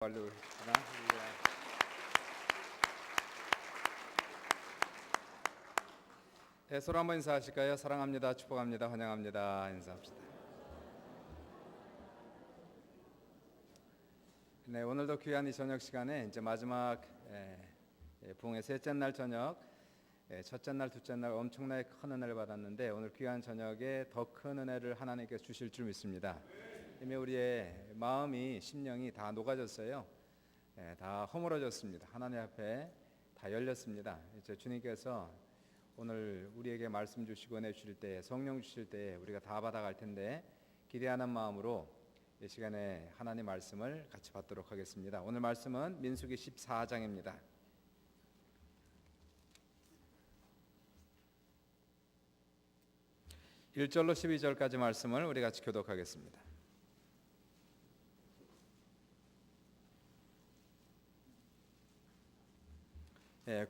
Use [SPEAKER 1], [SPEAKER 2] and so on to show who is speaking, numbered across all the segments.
[SPEAKER 1] 할렐루야. 네, 서로 한번 인사하실까요? 사랑합니다, 축복합니다, 환영합니다. 인사합시다. 네, 오늘도 귀한 이 저녁 시간에 이제 마지막 부흥의 셋째 날 저녁, 첫째 날, 둘째 날 엄청나게 큰 은혜를 받았는데 오늘 귀한 저녁에 더 큰 은혜를 하나님께서 주실 줄 믿습니다. 이미 우리의 마음이 심령이 다 녹아졌어요. 다 허물어졌습니다. 하나님 앞에 다 열렸습니다. 이제 주님께서 오늘 우리에게 말씀 주시고 은혜 주실 때, 성령 주실 때 우리가 다 받아갈 텐데 기대하는 마음으로 이 시간에 하나님 말씀을 같이 받도록 하겠습니다. 오늘 말씀은 민수기 14장입니다. 1절로 12절까지 말씀을 우리 같이 교독하겠습니다.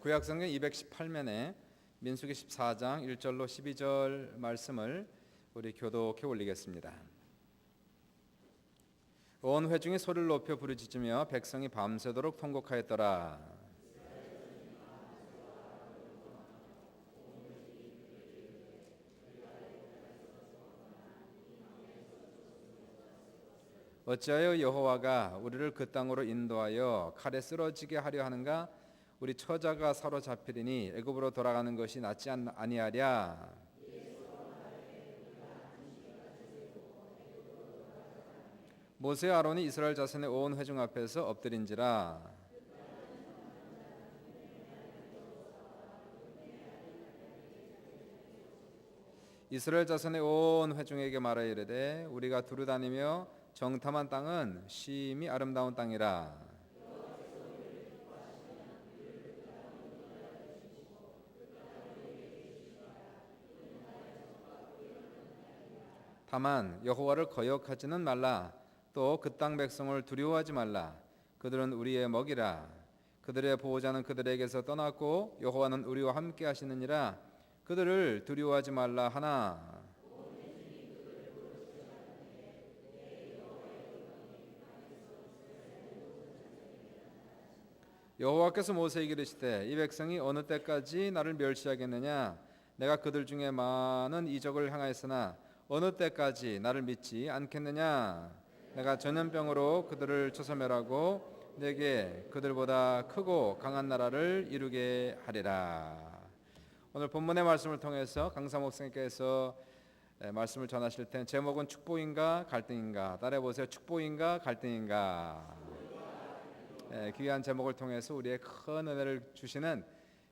[SPEAKER 1] 구약성경 218면에 민수기 14장 1절로 12절 말씀을 우리 교독해 올리겠습니다. 온 회중이 소리를 높여 부르짖으며 백성이 밤새도록 통곡하였더라. 어찌하여 여호와가 우리를 그 땅으로 인도하여 칼에 쓰러지게 하려 하는가? 우리 처자가 사로잡히리니 애굽으로 돌아가는 것이 낫지 아니하랴. 모세와 아론이 이스라엘 자손의 온 회중 앞에서 엎드린지라. 이스라엘 자손의 온 회중에게 말하여 이르되 우리가 두루 다니며 정탐한 땅은 심히 아름다운 땅이라. 다만 여호와를 거역하지는 말라. 또 그 땅 백성을 두려워하지 말라. 그들은 우리의 먹이라. 그들의 보호자는 그들에게서 떠났고 여호와는 우리와 함께 하시느니라. 그들을 두려워하지 말라 하나. 여호와께서 모세에게 이르시되 이 백성이 어느 때까지 나를 멸시하겠느냐? 내가 그들 중에 많은 이적을 행하였으나 어느 때까지 나를 믿지 않겠느냐? 내가 전염병으로 그들을 쳐소멸하고 내게 그들보다 크고 강한 나라를 이루게 하리라. 오늘 본문의 말씀을 통해서 강사 목사님께서 말씀을 전하실 때 제목은 축복인가 갈등인가? 따라해보세요. 축복인가 갈등인가? 귀한 제목을 통해서 우리의 큰 은혜를 주시는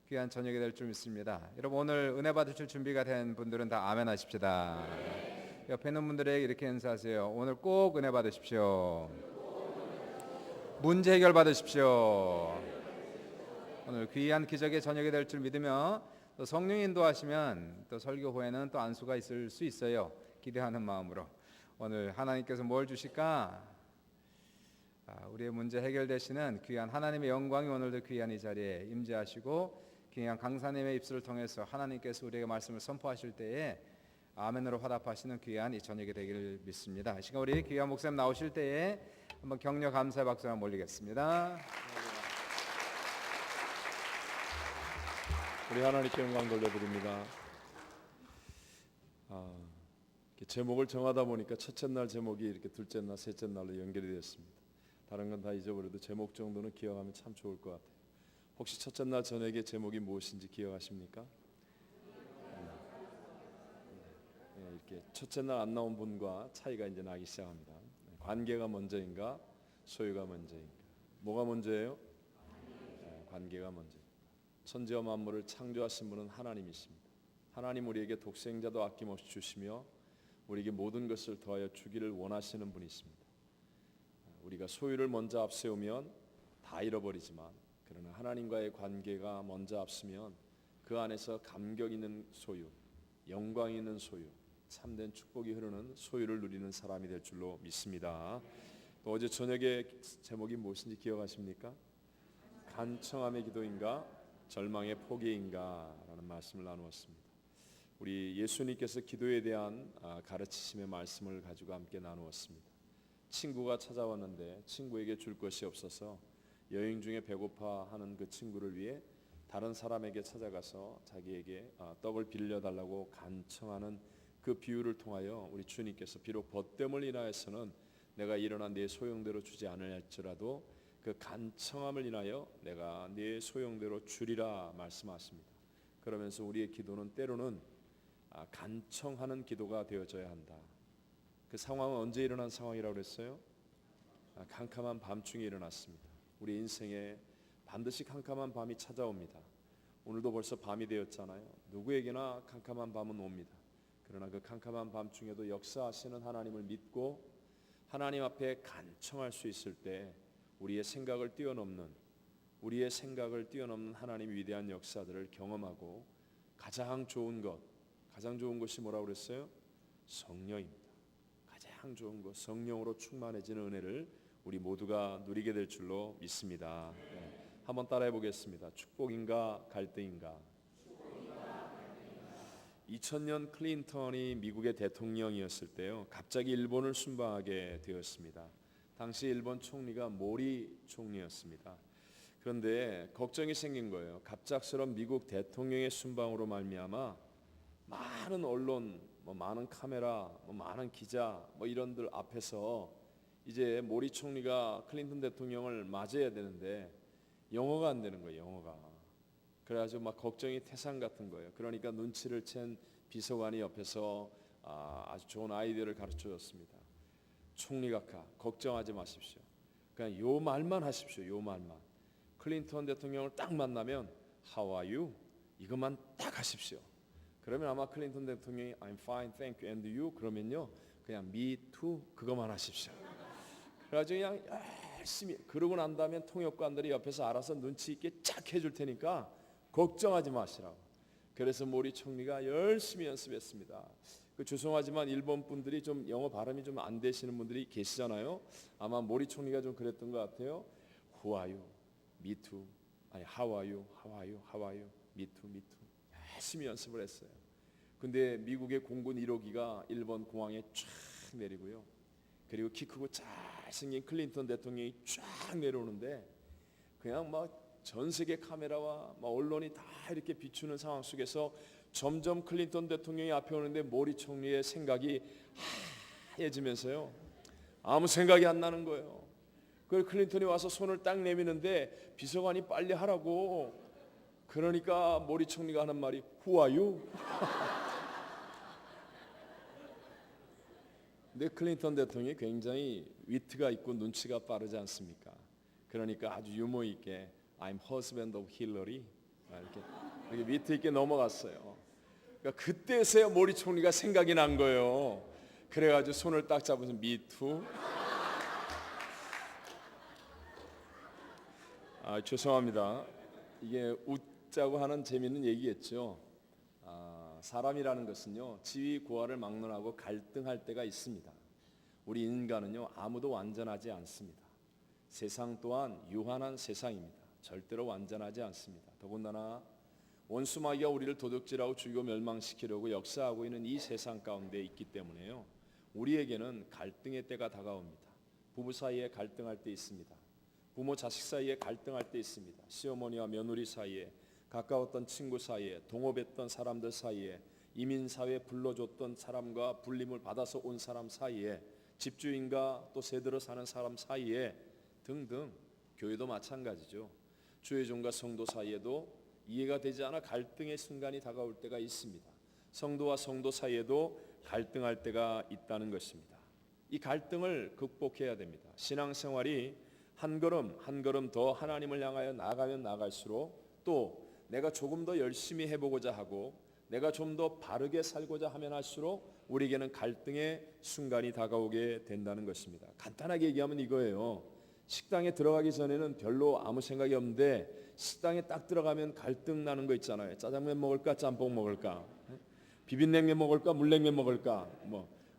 [SPEAKER 1] 귀한 저녁이 될 줄 믿습니다. 여러분 오늘 은혜 받으실 준비가 된 분들은 다 아멘 하십시다. 옆에 있는 분들에게 이렇게 인사하세요. 오늘 꼭 은혜 받으십시오. 문제 해결 받으십시오. 오늘 귀한 기적의 저녁이 될 줄 믿으며 또 성령 인도하시면 또 설교 후에는 또 안수가 있을 수 있어요. 기대하는 마음으로 오늘 하나님께서 뭘 주실까? 우리의 문제 해결되시는 귀한 하나님의 영광이 오늘도 귀한 이 자리에 임재하시고 귀한 강사님의 입술을 통해서 하나님께서 우리에게 말씀을 선포하실 때에 아멘으로 화답하시는 귀한 이 저녁이 되기를 믿습니다. 이 시간 우리 귀한 목사님 나오실 때에 한번 격려 감사의 박수 한번 올리겠습니다.
[SPEAKER 2] 우리 하나님께 영광 돌려드립니다. 제목을 정하다 보니까 첫째 날 제목이 이렇게 둘째 날, 셋째 날로 연결이 됐습니다. 다른 건 다 잊어버려도 제목 정도는 기억하면 참 좋을 것 같아요. 혹시 첫째 날 저녁의 제목이 무엇인지 기억하십니까? 이렇게 첫째 날 안 나온 분과 차이가 이제 나기 시작합니다. 관계가 먼저인가, 소유가 먼저인가? 뭐가 먼저예요? 관계가 먼저. 천지와 만물을 창조하신 분은 하나님이십니다. 하나님 우리에게 독생자도 아낌없이 주시며 우리에게 모든 것을 더하여 주기를 원하시는 분이십니다. 우리가 소유를 먼저 앞세우면 다 잃어버리지만 그러나 하나님과의 관계가 먼저 앞서면 그 안에서 감격 있는 소유, 영광 있는 소유, 참된 축복이 흐르는 소유를 누리는 사람이 될 줄로 믿습니다. 또 어제 저녁에 제목이 무엇인지 기억하십니까? 간청함의 기도인가 절망의 포기인가 라는 말씀을 나누었습니다. 우리 예수님께서 기도에 대한 가르치심의 말씀을 가지고 함께 나누었습니다. 친구가 찾아왔는데 친구에게 줄 것이 없어서 여행 중에 배고파하는 그 친구를 위해 다른 사람에게 찾아가서 자기에게 떡을 빌려달라고 간청하는 그 비유를 통하여 우리 주님께서 비록 벗됨을 인하여서는 내가 일어나 네 소용대로 주지 않을지라도 그 간청함을 인하여 내가 네 소용대로 주리라 말씀하십니다. 그러면서 우리의 기도는 때로는 간청하는 기도가 되어져야 한다. 그 상황은 언제 일어난 상황이라고 그랬어요? 캄캄한 밤중에 일어났습니다. 우리 인생에 반드시 캄캄한 밤이 찾아옵니다. 오늘도 벌써 밤이 되었잖아요. 누구에게나 캄캄한 밤은 옵니다. 그러나 그 캄캄한 밤중에도 역사하시는 하나님을 믿고 하나님 앞에 간청할 수 있을 때 우리의 생각을 뛰어넘는 하나님의 위대한 역사들을 경험하고 가장 좋은 것이 뭐라고 그랬어요? 성령입니다. 가장 좋은 것, 성령으로 충만해지는 은혜를 우리 모두가 누리게 될 줄로 믿습니다. 한번 따라해 보겠습니다. 축복인가 갈등인가? 2000년 클린턴이 미국의 대통령이었을 때요, 갑자기 일본을 순방하게 되었습니다. 당시 일본 총리가 모리 총리였습니다. 그런데 걱정이 생긴 거예요. 갑작스런 미국 대통령의 순방으로 말미암아 많은 언론, 많은 카메라, 많은 기자, 이런들 앞에서 이제 모리 총리가 클린턴 대통령을 맞이해야 되는데 영어가 안 되는 거예요. 영어가. 그래가지고 막 걱정이 태산 같은 거예요. 그러니까 눈치를 챈 비서관이 옆에서 아주 좋은 아이디어를 가르쳐줬습니다. 총리 각하 걱정하지 마십시오. 그냥 요 말만 하십시오. 요 말만. 클린턴 대통령을 딱 만나면 How are you? 이것만 딱 하십시오. 그러면 아마 클린턴 대통령이 I'm fine, thank you, and you? 그러면요 그냥 me too 그것만 하십시오. 그래가지고 그냥 열심히 그러고 난 다음에 통역관들이 옆에서 알아서 눈치 있게 쫙 해줄 테니까 걱정하지 마시라고. 그래서 모리 총리가 열심히 연습했습니다. 죄송하지만 일본 분들이 좀 영어 발음이 좀 안 되시는 분들이 계시잖아요. 아마 모리 총리가 좀 그랬던 것 같아요. Who are you? Me too. 아니 How are you? How are you? How are you? Me too. Me too. 열심히 연습을 했어요. 근데 미국의 공군 1호기가 일본 공항에 쫙 내리고요. 그리고 키 크고 잘생긴 클린턴 대통령이 쫙 내려오는데 그냥 막 전 세계 카메라와 막 언론이 다 이렇게 비추는 상황 속에서 점점 클린턴 대통령이 앞에 오는데 모리 총리의 생각이 하얘지면서요. 아무 생각이 안 나는 거예요. 그 클린턴이 와서 손을 딱 내미는데 비서관이 빨리 하라고. 그러니까 모리 총리가 하는 말이 Who are you? 근데 클린턴 대통령이 굉장히 위트가 있고 눈치가 빠르지 않습니까? 그러니까 아주 유머 있게 I'm husband of Hillary 이렇게 위트 있게 넘어갔어요. 그러니까 그때서야 모리 총리가 생각이 난 거예요. 그래가지고 손을 딱 잡으면서 Me too. 죄송합니다. 이게 웃자고 하는 재미있는 얘기겠죠. 사람이라는 것은요 지위 고하를 막론하고 갈등할 때가 있습니다. 우리 인간은요 아무도 완전하지 않습니다. 세상 또한 유한한 세상입니다. 절대로 완전하지 않습니다. 더군다나 원수마귀가 우리를 도둑질하고 죽이고 멸망시키려고 역사하고 있는 이 세상 가운데 있기 때문에요 우리에게는 갈등의 때가 다가옵니다. 부부 사이에 갈등할 때 있습니다. 부모 자식 사이에 갈등할 때 있습니다. 시어머니와 며느리 사이에, 가까웠던 친구 사이에, 동업했던 사람들 사이에, 이민사회에 불러줬던 사람과 불림을 받아서 온 사람 사이에, 집주인과 또 새들어 사는 사람 사이에 등등. 교회도 마찬가지죠. 주의종과 성도 사이에도 이해가 되지 않아 갈등의 순간이 다가올 때가 있습니다. 성도와 성도 사이에도 갈등할 때가 있다는 것입니다. 이 갈등을 극복해야 됩니다. 신앙생활이 한 걸음 한 걸음 더 하나님을 향하여 나아가면 나아갈수록 또 내가 조금 더 열심히 해보고자 하고 내가 좀 더 바르게 살고자 하면 할수록 우리에게는 갈등의 순간이 다가오게 된다는 것입니다. 간단하게 얘기하면 이거예요. 식당에 들어가기 전에는 별로 아무 생각이 없는데 식당에 딱 들어가면 갈등 나는 거 있잖아요. 짜장면 먹을까 짬뽕 먹을까 비빔냉면 먹을까 물냉면 먹을까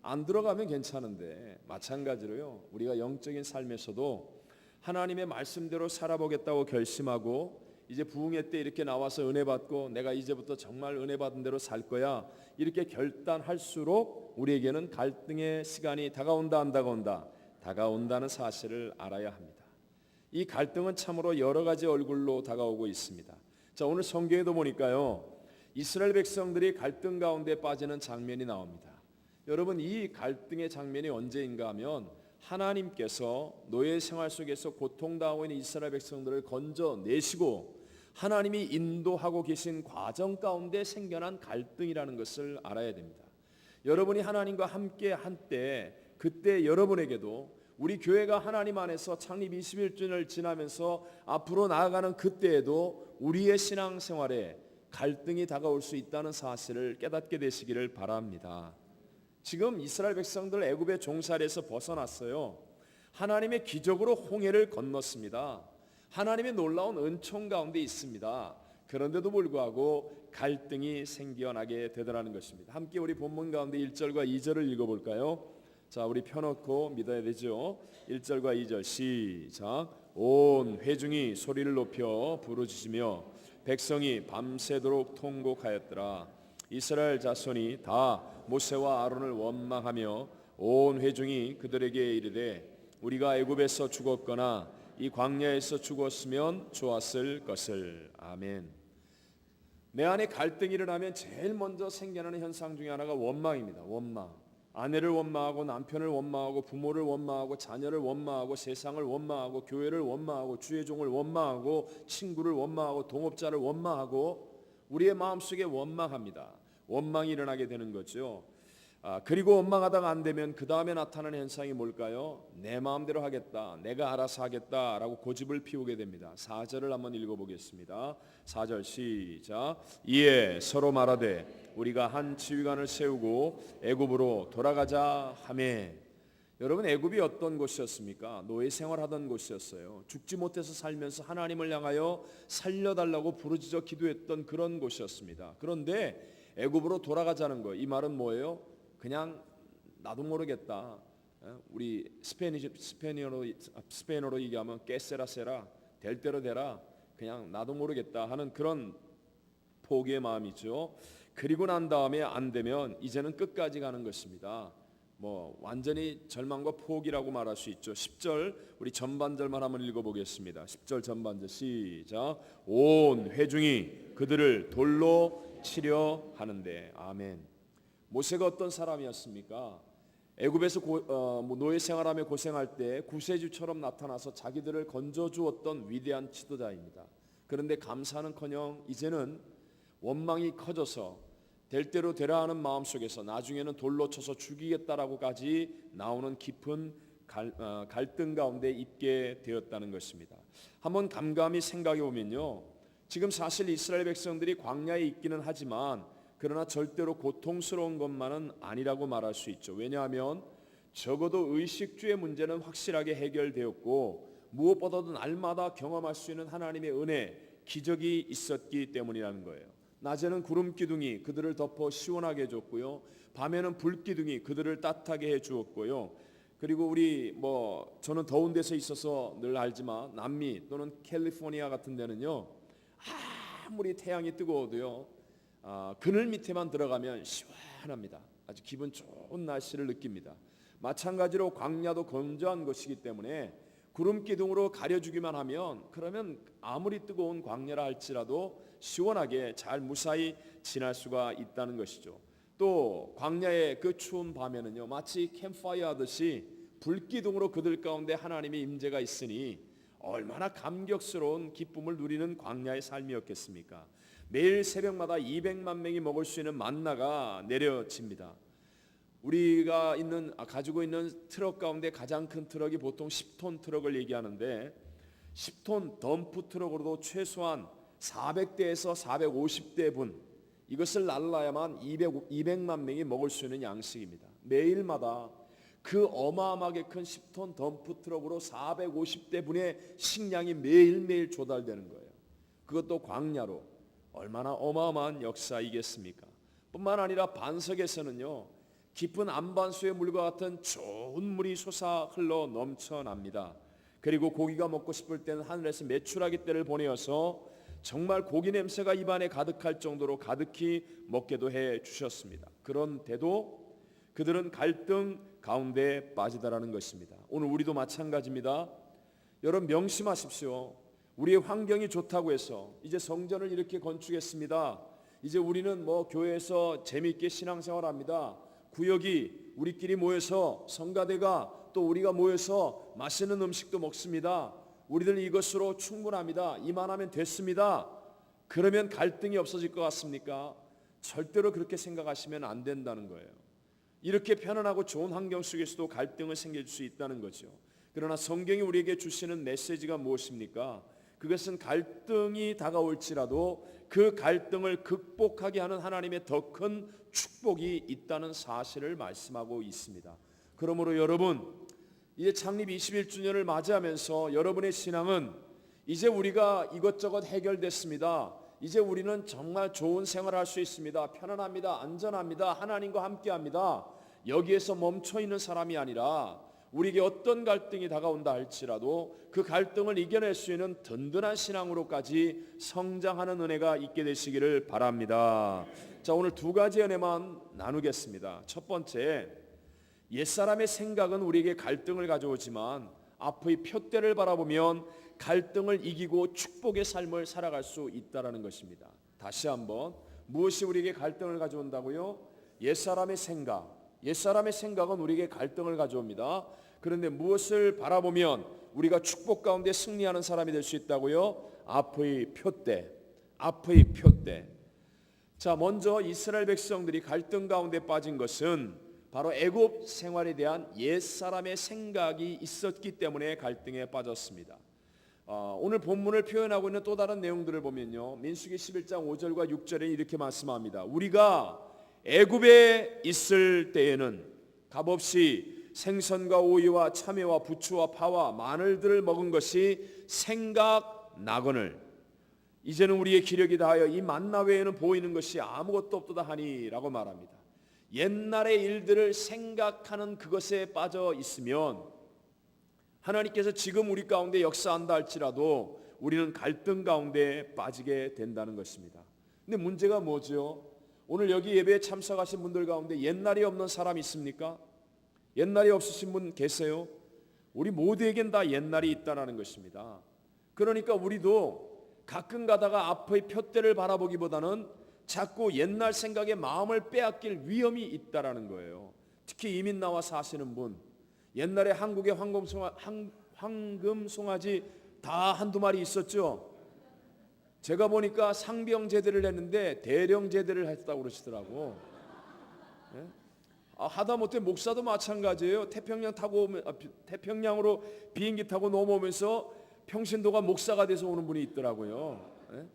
[SPEAKER 2] 안 들어가면 괜찮은데 마찬가지로요 우리가 영적인 삶에서도 하나님의 말씀대로 살아보겠다고 결심하고 이제 부흥회 때 이렇게 나와서 은혜 받고 내가 이제부터 정말 은혜 받은 대로 살 거야 이렇게 결단할수록 우리에게는 갈등의 시간이 다가온다 안 다가온다? 다가온다는 사실을 알아야 합니다. 이 갈등은 참으로 여러 가지 얼굴로 다가오고 있습니다. 자, 오늘 성경에도 보니까요, 이스라엘 백성들이 갈등 가운데 빠지는 장면이 나옵니다. 여러분, 이 갈등의 장면이 언제인가 하면 하나님께서 노예 생활 속에서 고통당하고 있는 이스라엘 백성들을 건져내시고 하나님이 인도하고 계신 과정 가운데 생겨난 갈등이라는 것을 알아야 됩니다. 여러분이 하나님과 함께 한때 그때 여러분에게도 우리 교회가 하나님 안에서 창립 21주년을 지나면서 앞으로 나아가는 그때에도 우리의 신앙생활에 갈등이 다가올 수 있다는 사실을 깨닫게 되시기를 바랍니다. 지금 이스라엘 백성들 애굽의 종살이에서 벗어났어요. 하나님의 기적으로 홍해를 건넜습니다. 하나님의 놀라운 은총 가운데 있습니다. 그런데도 불구하고 갈등이 생겨나게 되더라는 것입니다. 함께 우리 본문 가운데 1절과 2절을 읽어볼까요? 자, 우리 펴놓고 믿어야 되죠. 1절과 2절 시작. 온 회중이 소리를 높여 부르짖으며 백성이 밤새도록 통곡하였더라. 이스라엘 자손이 다 모세와 아론을 원망하며 온 회중이 그들에게 이르되 우리가 애굽에서 죽었거나 이 광야에서 죽었으면 좋았을 것을. 아멘. 내 안에 갈등이 일어나면 제일 먼저 생겨나는 현상 중에 하나가 원망입니다. 원망. 아내를 원망하고 남편을 원망하고 부모를 원망하고 자녀를 원망하고 세상을 원망하고 교회를 원망하고 주의 종을 원망하고 친구를 원망하고 동업자를 원망하고 우리의 마음속에 원망합니다. 원망이 일어나게 되는 거죠. 그리고 원망하다가 안 되면 그 다음에 나타나는 현상이 뭘까요? 내 마음대로 하겠다, 내가 알아서 하겠다라고 고집을 피우게 됩니다. 4절을 한번 읽어보겠습니다. 4절 시작. 이에 서로 말하되 우리가 한 지휘관을 세우고 애굽으로 돌아가자 하매. 여러분, 애굽이 어떤 곳이었습니까? 노예 생활하던 곳이었어요. 죽지 못해서 살면서 하나님을 향하여 살려달라고 부르짖어 기도했던 그런 곳이었습니다. 그런데 애굽으로 돌아가자는 거, 이 말은 뭐예요? 그냥 나도 모르겠다. 우리 스페인어로 얘기하면 깨세라세라, 될 대로 되라, 그냥 나도 모르겠다 하는 그런 포기의 마음이죠. 그리고 난 다음에 안 되면 이제는 끝까지 가는 것입니다. 뭐 완전히 절망과 포기라고 말할 수 있죠. 10절 우리 전반절만 한번 읽어보겠습니다. 10절 전반절 시작. 온 회중이 그들을 돌로 치려 하는데. 아멘. 모세가 어떤 사람이었습니까? 애굽에서 노예 생활하며 고생할 때 구세주처럼 나타나서 자기들을 건져주었던 위대한 지도자입니다. 그런데 감사는커녕 이제는 원망이 커져서 될 대로 되라 하는 마음속에서 나중에는 돌로 쳐서 죽이겠다라고까지 나오는 깊은 갈등 가운데 있게 되었다는 것입니다. 한번 감감히 생각해 보면요, 지금 사실 이스라엘 백성들이 광야에 있기는 하지만 그러나 절대로 고통스러운 것만은 아니라고 말할 수 있죠. 왜냐하면 적어도 의식주의 문제는 확실하게 해결되었고 무엇보다도 날마다 경험할 수 있는 하나님의 은혜, 기적이 있었기 때문이라는 거예요. 낮에는 구름 기둥이 그들을 덮어 시원하게 해줬고요, 밤에는 불 기둥이 그들을 따뜻하게 해주었고요. 그리고 우리 저는 더운 데서 있어서 늘 알지만 남미 또는 캘리포니아 같은 데는요, 아무리 태양이 뜨거워도요, 그늘 밑에만 들어가면 시원합니다. 아주 기분 좋은 날씨를 느낍니다. 마찬가지로 광야도 건조한 것이기 때문에 구름 기둥으로 가려주기만 하면 그러면 아무리 뜨거운 광야라 할지라도 시원하게 잘 무사히 지날 수가 있다는 것이죠. 또 광야의 그 추운 밤에는요, 마치 캠프파이어 하듯이 불기둥으로 그들 가운데 하나님의 임재가 있으니 얼마나 감격스러운 기쁨을 누리는 광야의 삶이었겠습니까? 매일 새벽마다 200만 명이 먹을 수 있는 만나가 내려집니다. 우리가 가지고 있는 트럭 가운데 가장 큰 트럭이 보통 10톤 트럭을 얘기하는데 10톤 덤프 트럭으로도 최소한 400대에서 450대 분, 이것을 날라야만 200만 명이 먹을 수 있는 양식입니다. 매일마다 그 어마어마하게 큰 10톤 덤프 트럭으로 450대 분의 식량이 매일매일 조달되는 거예요. 그것도 광야로. 얼마나 어마어마한 역사이겠습니까? 뿐만 아니라 반석에서는요, 깊은 안반수의 물과 같은 좋은 물이 솟아 흘러 넘쳐납니다. 그리고 고기가 먹고 싶을 때는 하늘에서 메추라기 떼를 보내어서 정말 고기 냄새가 입안에 가득할 정도로 가득히 먹게도 해 주셨습니다. 그런데도 그들은 갈등 가운데 빠지다라는 것입니다. 오늘 우리도 마찬가지입니다. 여러분 명심하십시오. 우리의 환경이 좋다고 해서 이제 성전을 이렇게 건축했습니다. 이제 우리는 교회에서 재미있게 신앙생활합니다. 구역이 우리끼리 모여서 성가대가 또 우리가 모여서 맛있는 음식도 먹습니다. 우리들 이것으로 충분합니다. 이만하면 됐습니다. 그러면 갈등이 없어질 것 같습니까? 절대로 그렇게 생각하시면 안 된다는 거예요. 이렇게 편안하고 좋은 환경 속에서도 갈등을 생길 수 있다는 거죠. 그러나 성경이 우리에게 주시는 메시지가 무엇입니까? 그것은 갈등이 다가올지라도 그 갈등을 극복하게 하는 하나님의 더 큰 축복이 있다는 사실을 말씀하고 있습니다. 그러므로 여러분, 이제 창립 21주년을 맞이하면서 여러분의 신앙은 이제 우리가 이것저것 해결됐습니다. 이제 우리는 정말 좋은 생활을 할 수 있습니다. 편안합니다. 안전합니다. 하나님과 함께합니다. 여기에서 멈춰 있는 사람이 아니라 우리에게 어떤 갈등이 다가온다 할지라도 그 갈등을 이겨낼 수 있는 든든한 신앙으로까지 성장하는 은혜가 있게 되시기를 바랍니다. 자, 오늘 두 가지 은혜만 나누겠습니다. 첫 번째, 옛사람의 생각은 우리에게 갈등을 가져오지만 앞의 표대를 바라보면 갈등을 이기고 축복의 삶을 살아갈 수 있다는 것입니다. 다시 한번, 무엇이 우리에게 갈등을 가져온다고요? 옛사람의 생각. 옛사람의 생각은 우리에게 갈등을 가져옵니다. 그런데 무엇을 바라보면 우리가 축복 가운데 승리하는 사람이 될 수 있다고요? 앞의 표대. 앞의 표대. 자, 먼저 이스라엘 백성들이 갈등 가운데 빠진 것은 바로 애굽 생활에 대한 옛사람의 생각이 있었기 때문에 갈등에 빠졌습니다. 오늘 본문을 표현하고 있는 또 다른 내용들을 보면요, 민수기 11장 5절과 6절에 이렇게 말씀합니다. 우리가 애굽에 있을 때에는 값없이 생선과 오이와 참외와 부추와 파와 마늘들을 먹은 것이 생각나거늘 이제는 우리의 기력이 다하여 이 만나 외에는 보이는 것이 아무것도 없도다 하니라고 말합니다. 옛날의 일들을 생각하는 그것에 빠져 있으면 하나님께서 지금 우리 가운데 역사한다 할지라도 우리는 갈등 가운데 빠지게 된다는 것입니다. 근데 문제가 뭐죠? 오늘 여기 예배에 참석하신 분들 가운데 옛날이 없는 사람 있습니까? 옛날이 없으신 분 계세요? 우리 모두에겐 다 옛날이 있다는 것입니다. 그러니까 우리도 가끔 가다가 앞의 표대를 바라보기보다는 자꾸 옛날 생각에 마음을 빼앗길 위험이 있다는 거예요. 특히 이민 나와 사시는 분, 옛날에 한국에 황금송아지 다 한두 마리 있었죠. 제가 보니까 상병 제대를 했는데 대령 제대를 했다고 그러시더라고. 네? 하다못해 목사도 마찬가지예요. 태평양으로 비행기 타고 넘어오면서 평신도가 목사가 돼서 오는 분이 있더라고요. 네?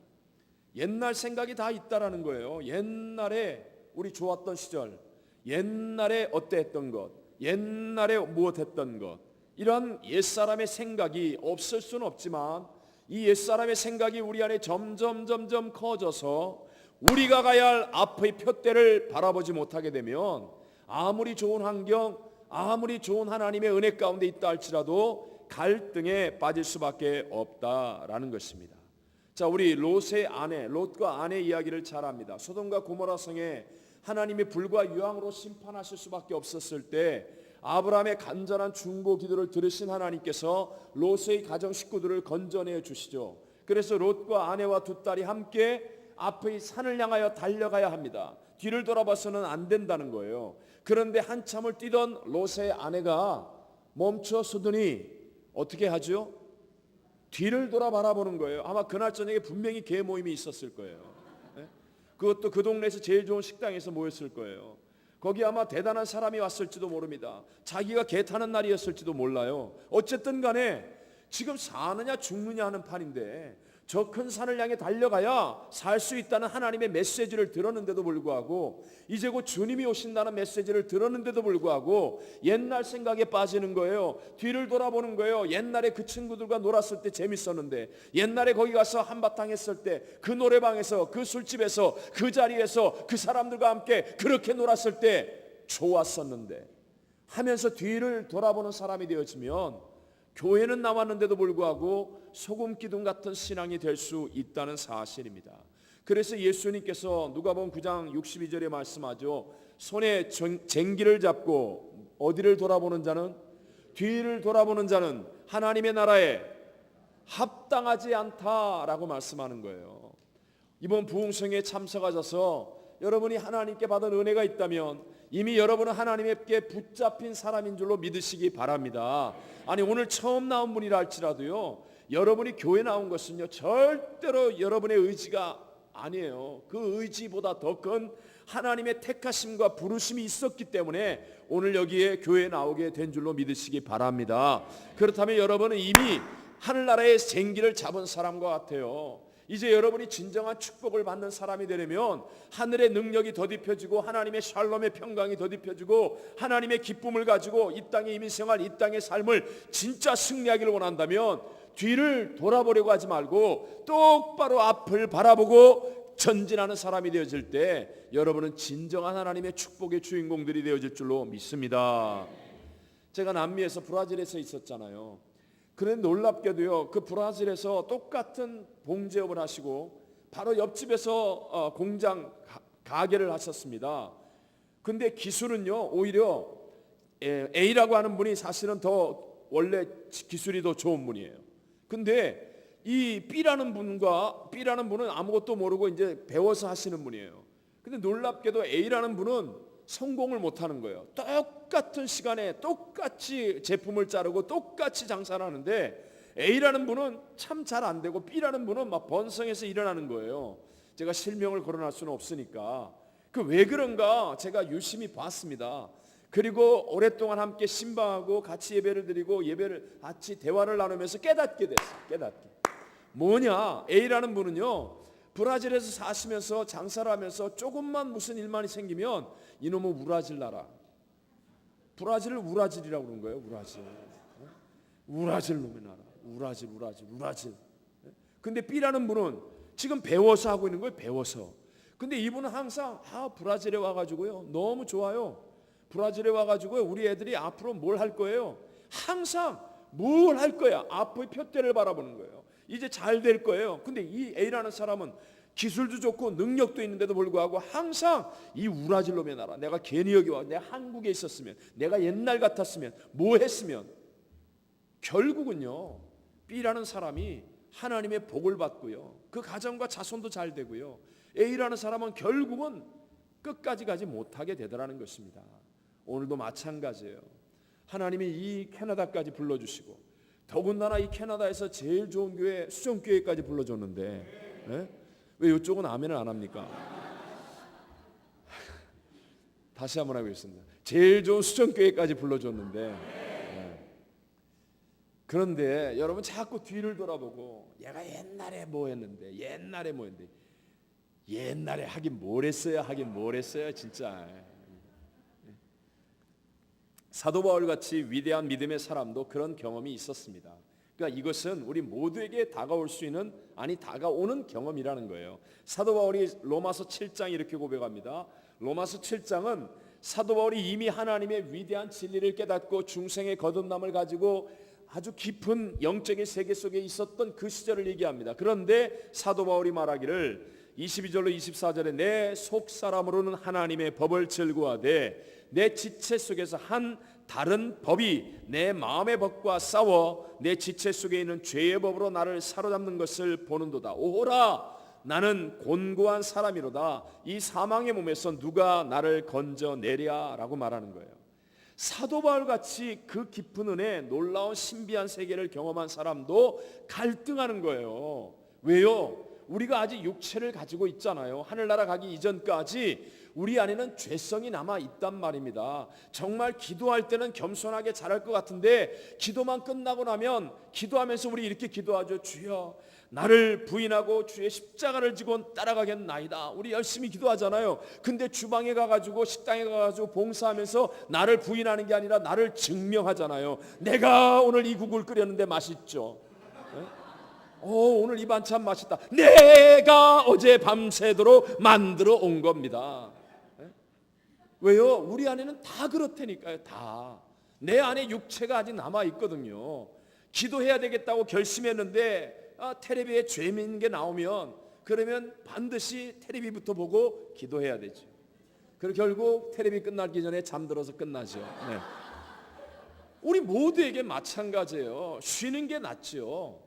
[SPEAKER 2] 옛날 생각이 다 있다라는 거예요. 옛날에 우리 좋았던 시절, 옛날에 어땠던 것, 옛날에 무엇했던 것, 이러한 옛사람의 생각이 없을 수는 없지만 이 옛사람의 생각이 우리 안에 점점 커져서 우리가 가야 할 앞의 표대를 바라보지 못하게 되면 아무리 좋은 환경, 아무리 좋은 하나님의 은혜 가운데 있다 할지라도 갈등에 빠질 수밖에 없다라는 것입니다. 자, 우리 롯과 아내 이야기를 잘 압니다. 소돔과 고모라 성에 하나님이 불과 유황으로 심판하실 수밖에 없었을 때 아브라함의 간절한 중보 기도를 들으신 하나님께서 롯의 가정 식구들을 건져내 주시죠. 그래서 롯과 아내와 두 딸이 함께 앞의 산을 향하여 달려가야 합니다. 뒤를 돌아봐서는 안 된다는 거예요. 그런데 한참을 뛰던 롯의 아내가 멈춰 서더니 어떻게 하죠? 뒤를 돌아 바라보는 거예요. 아마 그날 저녁에 분명히 개 모임이 있었을 거예요. 그것도 그 동네에서 제일 좋은 식당에서 모였을 거예요. 거기 아마 대단한 사람이 왔을지도 모릅니다. 자기가 개 타는 날이었을지도 몰라요. 어쨌든 간에 지금 사느냐 죽느냐 하는 판인데 저 큰 산을 향해 달려가야 살 수 있다는 하나님의 메시지를 들었는데도 불구하고 이제 곧 주님이 오신다는 메시지를 들었는데도 불구하고 옛날 생각에 빠지는 거예요. 뒤를 돌아보는 거예요. 옛날에 그 친구들과 놀았을 때 재밌었는데, 옛날에 거기 가서 한바탕 했을 때 그 노래방에서 그 술집에서 그 자리에서 그 사람들과 함께 그렇게 놀았을 때 좋았었는데 하면서 뒤를 돌아보는 사람이 되어지면 교회는 나왔는데도 불구하고 소금 기둥 같은 신앙이 될 수 있다는 사실입니다. 그래서 예수님께서 누가복음 9장 62절에 말씀하죠. 손에 쟁기를 잡고 어디를 돌아보는 자는, 뒤를 돌아보는 자는 하나님의 나라에 합당하지 않다라고 말씀하는 거예요. 이번 부흥성에 참석하셔서 여러분이 하나님께 받은 은혜가 있다면 이미 여러분은 하나님께 붙잡힌 사람인 줄로 믿으시기 바랍니다. 아니, 오늘 처음 나온 분이라 할지라도요, 여러분이 교회 나온 것은요 절대로 여러분의 의지가 아니에요. 그 의지보다 더 큰 하나님의 택하심과 부르심이 있었기 때문에 오늘 여기에 교회에 나오게 된 줄로 믿으시기 바랍니다. 그렇다면 여러분은 이미 하늘나라의 생기를 잡은 사람과 같아요. 이제 여러분이 진정한 축복을 받는 사람이 되려면 하늘의 능력이 더딥혀지고 하나님의 샬롬의 평강이 더딥혀지고 하나님의 기쁨을 가지고 이 땅의 이민생활, 이 땅의 삶을 진짜 승리하기를 원한다면 뒤를 돌아보려고 하지 말고 똑바로 앞을 바라보고 전진하는 사람이 되어질 때 여러분은 진정한 하나님의 축복의 주인공들이 되어질 줄로 믿습니다. 제가 남미에서 브라질에서 있었잖아요. 그런데 놀랍게도요, 그 브라질에서 똑같은 봉제업을 하시고 바로 옆집에서 공장 가게를 하셨습니다. 근데 기술은요 오히려 A라고 하는 분이 사실은 더 원래 기술이 더 좋은 분이에요. 근데 이 B라는 분은 아무것도 모르고 이제 배워서 하시는 분이에요. 근데 놀랍게도 A라는 분은 성공을 못하는 거예요. 똑같은 시간에 똑같이 제품을 자르고 똑같이 장사를 하는데 A라는 분은 참 잘 안 되고 B라는 분은 막 번성해서 일어나는 거예요. 제가 실명을 거론할 수는 없으니까. 그 왜 그런가 제가 유심히 봤습니다. 그리고 오랫동안 함께 신방하고 같이 예배를 드리고 예배를 같이 대화를 나누면서 깨닫게 됐어요. 뭐냐, A라는 분은요 브라질에서 사시면서 장사를 하면서 조금만 무슨 일만이 생기면 이놈의 우라질 나라, 브라질을 우라질이라고 그러는 거예요. 우라질 놈의 나라, 우라질. 근데 B라는 분은 지금 배워서 하고 있는 거예요. 배워서. 근데 이분은 항상 브라질에 와가지고요 너무 좋아요. 브라질에 와가지고 우리 애들이 앞으로 뭘 할 거예요. 항상 뭘 할 거야. 앞의 표대를 바라보는 거예요. 이제 잘 될 거예요. 근데 이 A라는 사람은 기술도 좋고 능력도 있는데도 불구하고 항상 이 우라질 놈의 나라, 내가 괜히 여기 와, 내가 한국에 있었으면, 내가 옛날 같았으면, 뭐 했으면, 결국은요 B라는 사람이 하나님의 복을 받고요 그 가정과 자손도 잘 되고요 A라는 사람은 결국은 끝까지 가지 못하게 되더라는 것입니다. 오늘도 마찬가지예요. 하나님이 이 캐나다까지 불러주시고 더군다나 이 캐나다에서 제일 좋은 교회 수정교회까지 불러줬는데 왜 이쪽은 아멘을 안 합니까? 다시 한번 하겠습니다. 제일 좋은 수정교회까지 불러줬는데 그런데 여러분 자꾸 뒤를 돌아보고 얘가 옛날에 뭐 했는데 옛날에 하긴 뭘 했어요 진짜. 사도 바울 같이 위대한 믿음의 사람도 그런 경험이 있었습니다. 그러니까 이것은 우리 모두에게 다가올 수 있는, 아니 다가오는 경험이라는 거예요. 사도 바울이 로마서 7장 이렇게 고백합니다. 로마서 7장은 사도 바울이 이미 하나님의 위대한 진리를 깨닫고 중생의 거듭남을 가지고 아주 깊은 영적인 세계 속에 있었던 그 시절을 얘기합니다. 그런데 사도 바울이 말하기를 22절로 24절에 내 속사람으로는 하나님의 법을 즐거워하되 내 지체 속에서 한 다른 법이 내 마음의 법과 싸워 내 지체 속에 있는 죄의 법으로 나를 사로잡는 것을 보는도다. 오호라, 나는 곤고한 사람이로다. 이 사망의 몸에서 누가 나를 건져내랴 라고 말하는 거예요. 사도 바울같이 그 깊은 은혜, 놀라운 신비한 세계를 경험한 사람도 갈등하는 거예요. 왜요? 우리가 아직 육체를 가지고 있잖아요. 하늘나라 가기 이전까지 우리 안에는 죄성이 남아 있단 말입니다. 정말 기도할 때는 겸손하게 잘할 것 같은데 기도만 끝나고 나면 기도하면서 우리 이렇게 기도하죠. 주여 나를 부인하고 주의 십자가를 지고 따라가겠나이다. 우리 열심히 기도하잖아요. 근데 주방에 가가지고 식당에 가가지고 봉사하면서 나를 부인하는 게 아니라 나를 증명하잖아요. 내가 오늘 이 국을 끓였는데 맛있죠. 오늘 이 반찬 맛있다. 내가 어제 밤새도록 만들어 온 겁니다. 왜요? 우리 안에는 다 그렇다니까요. 다. 내 안에 육체가 아직 남아 있거든요. 기도해야 되겠다고 결심했는데 텔레비에 죄 있는 게 나오면 그러면 반드시 텔레비부터 보고 기도해야 되죠. 그리고 결국 텔레비 끝나기 전에 잠들어서 끝나죠. 우리 모두에게 마찬가지예요. 쉬는 게 낫죠.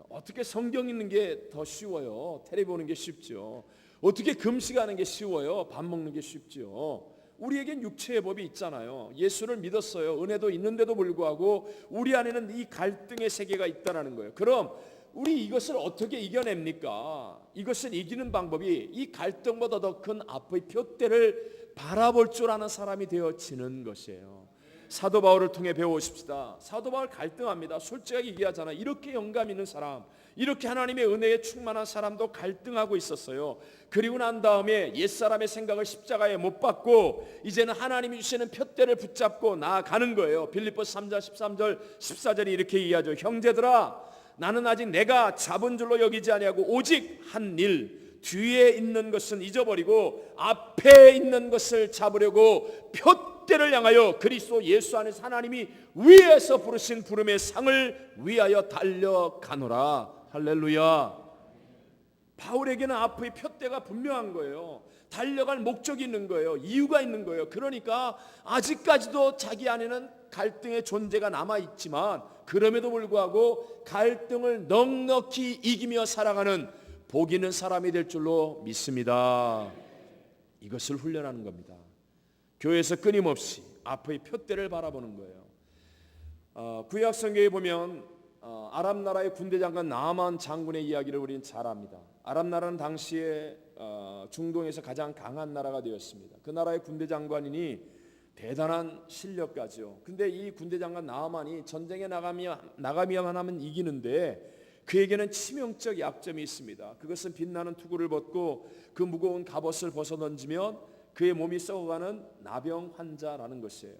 [SPEAKER 2] 어떻게 성경 읽는 게 더 쉬워요? 텔레비 보는 게 쉽죠. 어떻게 금식하는 게 쉬워요? 밥 먹는 게 쉽죠. 우리에겐 육체의 법이 있잖아요. 예수를 믿었어요. 은혜도 있는데도 불구하고 우리 안에는 이 갈등의 세계가 있다는 거예요. 그럼 우리 이것을 어떻게 이겨냅니까? 이것을 이기는 방법이 이 갈등보다 더 큰 앞의 표대를 바라볼 줄 아는 사람이 되어지는 것이에요. 사도 바울을 통해 배워오십시다. 사도 바울 갈등합니다. 솔직하게 얘기하잖아요. 이렇게 영감 있는 사람, 이렇게 하나님의 은혜에 충만한 사람도 갈등하고 있었어요. 그리고 난 다음에 옛사람의 생각을 십자가에 못 박고 이제는 하나님이 주시는 표대를 붙잡고 나아가는 거예요. 빌립보서 3장 13절 14절이 이렇게 이해하죠. 형제들아, 나는 아직 내가 잡은 줄로 여기지 아니하고 오직 한 일, 뒤에 있는 것은 잊어버리고 앞에 있는 것을 잡으려고 표대를 향하여 그리스도 예수 안에서 하나님이 위에서 부르신 부름의 상을 위하여 달려가노라. 할렐루야. 바울에게는 앞의 표대가 분명한 거예요. 달려갈 목적이 있는 거예요. 이유가 있는 거예요. 그러니까 아직까지도 자기 안에는 갈등의 존재가 남아있지만 그럼에도 불구하고 갈등을 넉넉히 이기며 살아가는 복 있는 사람이 될 줄로 믿습니다. 이것을 훈련하는 겁니다. 교회에서 끊임없이 앞의 표대를 바라보는 거예요. 구약 성경에 보면 아람 나라의 군대 장관 나아만 장군의 이야기를 우리는 잘 압니다. 아람 나라는 당시에 중동에서 가장 강한 나라가 되었습니다. 그 나라의 군대 장관이니 대단한 실력가죠. 근데 이 군대 장관 나아만이 전쟁에 나가야만 하면 이기는데 그에게는 치명적 약점이 있습니다. 그것은 빛나는 투구를 벗고 그 무거운 갑옷을 벗어 던지면 그의 몸이 썩어가는 나병 환자라는 것이에요.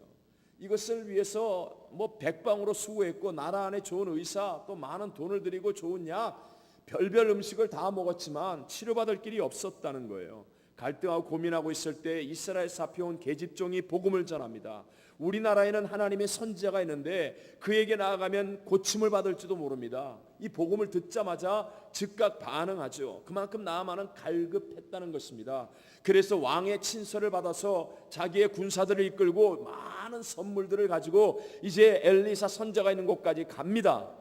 [SPEAKER 2] 이것을 위해서 백방으로 수고했고 나라 안에 좋은 의사 또 많은 돈을 들이고 좋은 약 별별 음식을 다 먹었지만 치료받을 길이 없었다는 거예요. 갈등하고 고민하고 있을 때 이스라엘 사표온 계집종이 복음을 전합니다. 우리나라에는 하나님의 선지자가 있는데 그에게 나아가면 고침을 받을지도 모릅니다. 이 복음을 듣자마자 즉각 반응하죠. 그만큼 나아만은 갈급했다는 것입니다. 그래서 왕의 친서를 받아서 자기의 군사들을 이끌고 많은 선물들을 가지고 이제 엘리사 선지자가 있는 곳까지 갑니다.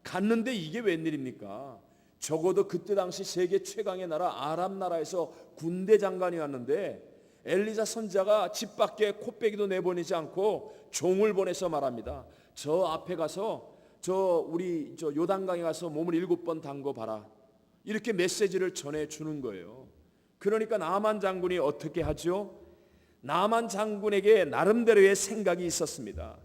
[SPEAKER 2] 갔는데 이게 웬일입니까? 적어도 그때 당시 세계 최강의 나라 아람 나라에서 군대 장관이 왔는데 엘리사 선지자가 집 밖에 코빼기도 내보내지 않고 종을 보내서 말합니다. 저 앞에 가서 우리 요단강에 가서 몸을 7번 담궈 봐라. 이렇게 메시지를 전해 주는 거예요. 그러니까 나아만 장군이 어떻게 하죠? 나아만 장군에게 나름대로의 생각이 있었습니다.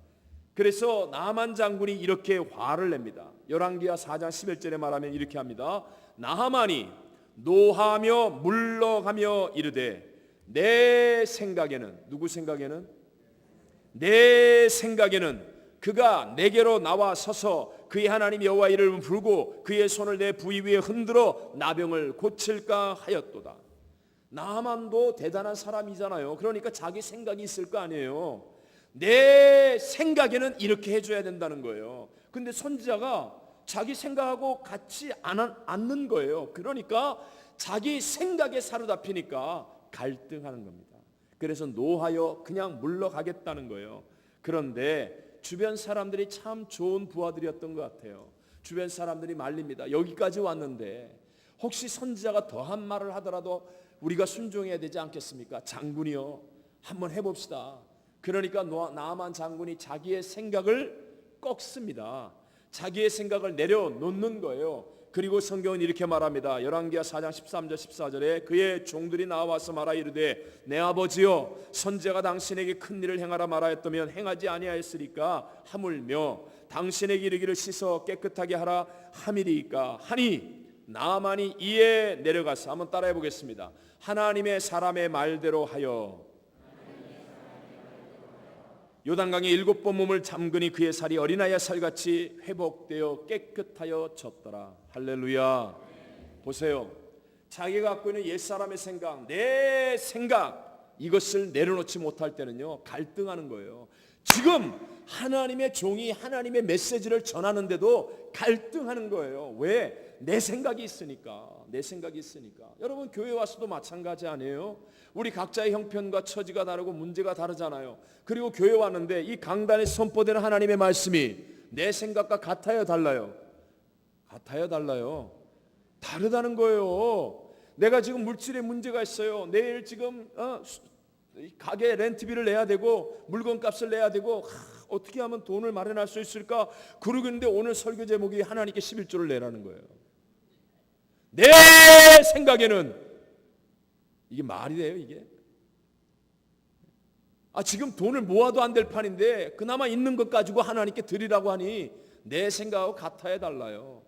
[SPEAKER 2] 그래서 나아만 장군이 이렇게 화를 냅니다. 열왕기하 4장 11절에 말하면 이렇게 합니다. 나하만이 노하며 물러가며 이르되 내 생각에는, 누구 생각에는? 내 생각에는 그가 내게로 나와 서서 그의 하나님 여호와 이름을 부르고 그의 손을 내 부위 위에 흔들어 나병을 고칠까 하였도다. 나하만도 대단한 사람이잖아요. 그러니까 자기 생각이 있을 거 아니에요. 내 생각에는 이렇게 해줘야 된다는 거예요. 근데 선지자가 자기 생각하고 같지 않는 거예요. 그러니까 자기 생각에 사로잡히니까 갈등하는 겁니다. 그래서 노하여 그냥 물러가겠다는 거예요. 그런데 주변 사람들이 참 좋은 부하들이었던 것 같아요. 주변 사람들이 말립니다. 여기까지 왔는데 혹시 선지자가 더한 말을 하더라도 우리가 순종해야 되지 않겠습니까? 장군이요, 한번 해봅시다. 그러니까 나아만 장군이 자기의 생각을 꺾습니다. 자기의 생각을 내려놓는 거예요. 그리고 성경은 이렇게 말합니다. 열왕기하 4장 13절 14절에 그의 종들이 나와서 말하 이르되 내 아버지여 선지자가 당신에게 큰 일을 행하라 말하였다면 행하지 아니하였으리까 하물며 당신에게 이르기를 씻어 깨끗하게 하라 함이리이까 하니 나아만이 이에 내려가서 한번 따라해 보겠습니다. 하나님의 사람의 말대로 하여 요단강에 7번 몸을 잠그니 그의 살이 어린아이의 살같이 회복되어 깨끗하여 졌더라. 할렐루야. 보세요. 자기가 갖고 있는 옛사람의 생각, 내 생각, 이것을 내려놓지 못할 때는요 갈등하는 거예요. 지금 하나님의 종이 하나님의 메시지를 전하는데도 갈등하는 거예요. 왜? 내 생각이 있으니까. 내 생각이 있으니까. 여러분 교회 와서도 마찬가지 아니에요? 우리 각자의 형편과 처지가 다르고 문제가 다르잖아요. 그리고 교회 왔는데 이 강단에 선포되는 하나님의 말씀이 내 생각과 같아요, 달라요? 같아요, 달라요? 다르다는 거예요. 내가 지금 물질에 문제가 있어요. 내일 지금 가게 렌트비를 내야 되고 물건값을 내야 되고 어떻게 하면 돈을 마련할 수 있을까? 그러고 있는데 오늘 설교 제목이 하나님께 11조를 내라는 거예요. 내 생각에는 이게 말이 돼요, 이게? 지금 돈을 모아도 안 될 판인데 그나마 있는 것 가지고 하나님께 드리라고 하니 내 생각하고 같아야 달라요.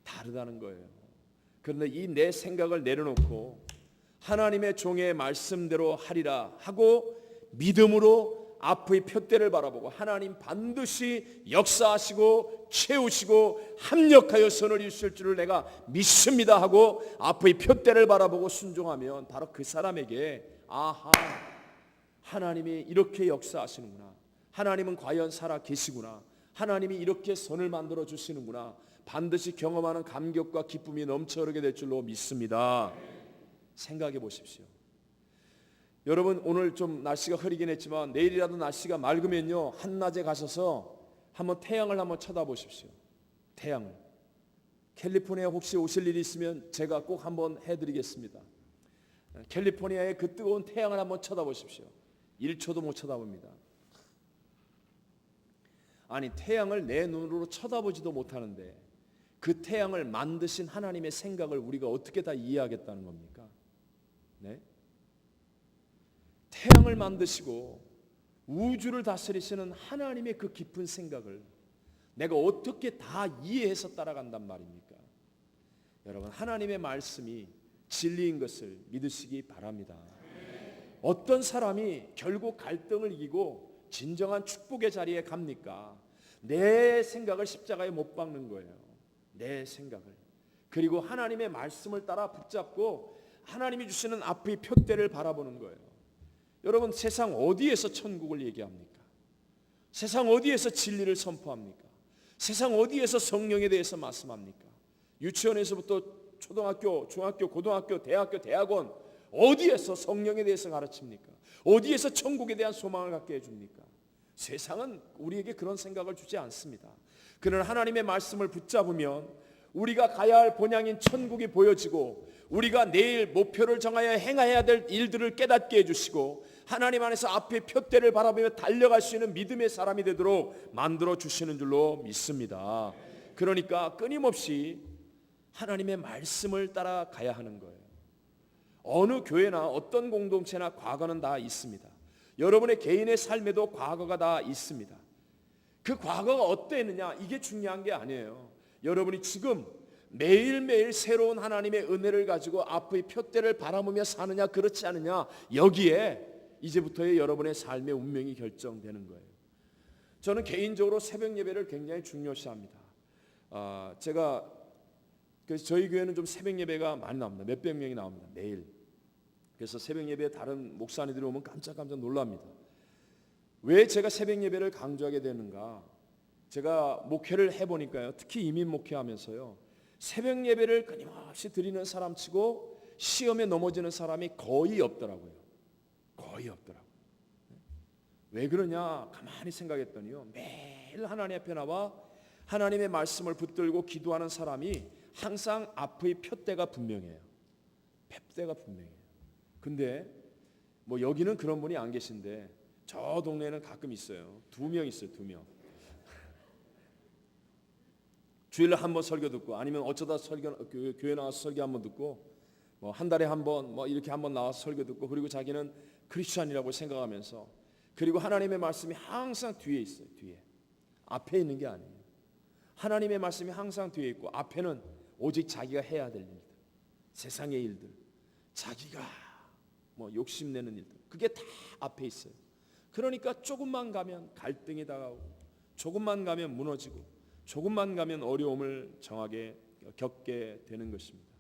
[SPEAKER 2] 다르다는 거예요. 그런데 이 내 생각을 내려놓고 하나님의 종의 말씀대로 하리라 하고 믿음으로 앞의 표대를 바라보고 하나님 반드시 역사하시고 채우시고 합력하여 선을 이루실 줄을 내가 믿습니다 하고 앞의 표대를 바라보고 순종하면 바로 그 사람에게 아하, 하나님이 이렇게 역사하시는구나, 하나님은 과연 살아 계시구나, 하나님이 이렇게 선을 만들어 주시는구나, 반드시 경험하는 감격과 기쁨이 넘쳐 흐르게 될 줄로 믿습니다. 생각해 보십시오. 여러분 오늘 좀 날씨가 흐리긴 했지만 내일이라도 날씨가 맑으면요, 한낮에 가셔서 한번 태양을 한번 쳐다보십시오. 태양을. 캘리포니아 혹시 오실 일이 있으면 제가 꼭 한번 해드리겠습니다. 캘리포니아의 그 뜨거운 태양을 한번 쳐다보십시오. 1초도 못 쳐다봅니다. 아니 태양을 내 눈으로 쳐다보지도 못하는데 그 태양을 만드신 하나님의 생각을 우리가 어떻게 다 이해하겠다는 겁니까? 네? 태양을 만드시고 우주를 다스리시는 하나님의 그 깊은 생각을 내가 어떻게 다 이해해서 따라간단 말입니까? 여러분 하나님의 말씀이 진리인 것을 믿으시기 바랍니다. 어떤 사람이 결국 갈등을 이기고 진정한 축복의 자리에 갑니까? 내 생각을 십자가에 못 박는 거예요. 내 생각을. 그리고 하나님의 말씀을 따라 붙잡고 하나님이 주시는 앞의 표대를 바라보는 거예요. 여러분 세상 어디에서 천국을 얘기합니까? 세상 어디에서 진리를 선포합니까? 세상 어디에서 성령에 대해서 말씀합니까? 유치원에서부터 초등학교, 중학교, 고등학교, 대학교, 대학원 어디에서 성령에 대해서 가르칩니까? 어디에서 천국에 대한 소망을 갖게 해줍니까? 세상은 우리에게 그런 생각을 주지 않습니다. 그러나 하나님의 말씀을 붙잡으면 우리가 가야 할 본향인 천국이 보여지고 우리가 내일 목표를 정하여 행해야 될 일들을 깨닫게 해주시고 하나님 안에서 앞에 표대를 바라보며 달려갈 수 있는 믿음의 사람이 되도록 만들어 주시는 줄로 믿습니다. 그러니까 끊임없이 하나님의 말씀을 따라가야 하는 거예요. 어느 교회나 어떤 공동체나 과거는 다 있습니다. 여러분의 개인의 삶에도 과거가 다 있습니다. 그 과거가 어땠느냐 이게 중요한 게 아니에요. 여러분이 지금 매일매일 새로운 하나님의 은혜를 가지고 앞의 표대를 바라보며 사느냐 그렇지 않느냐 여기에 이제부터의 여러분의 삶의 운명이 결정되는 거예요. 저는 개인적으로 새벽 예배를 굉장히 중요시합니다. 그래서 저희 교회는 좀 새벽 예배가 많이 나옵니다. 몇백 명이 나옵니다. 매일. 그래서 새벽 예배에 다른 목사님들이 오면 깜짝깜짝 놀랍니다. 왜 제가 새벽 예배를 강조하게 되는가? 제가 목회를 해보니까요. 특히 이민 목회하면서요. 새벽 예배를 끊임없이 드리는 사람치고 시험에 넘어지는 사람이 거의 없더라고요. 거의 없더라고요. 왜 그러냐? 가만히 생각했더니요. 매일 하나님 앞에 나와 하나님의 말씀을 붙들고 기도하는 사람이 항상 앞의 표대가 분명해요. 표대가 분명해요. 근데 뭐 여기는 그런 분이 안 계신데 저 동네에는 가끔 있어요. 2명 있어요. 2명. 주일날 한 번 설교 듣고 아니면 어쩌다 교회 나와서 설교 한 번 듣고 뭐 한 달에 한 번 뭐 이렇게 한 번 나와서 설교 듣고 그리고 자기는 크리스찬이라고 생각하면서 그리고 하나님의 말씀이 항상 뒤에 있어요. 뒤에. 앞에 있는 게 아니에요. 하나님의 말씀이 항상 뒤에 있고 앞에는 오직 자기가 해야 될 일들, 세상의 일들, 자기가 뭐 욕심내는 일들, 그게 다 앞에 있어요. 그러니까 조금만 가면 갈등이 다가오고 조금만 가면 무너지고 조금만 가면 어려움을 겪게 되는 것입니다.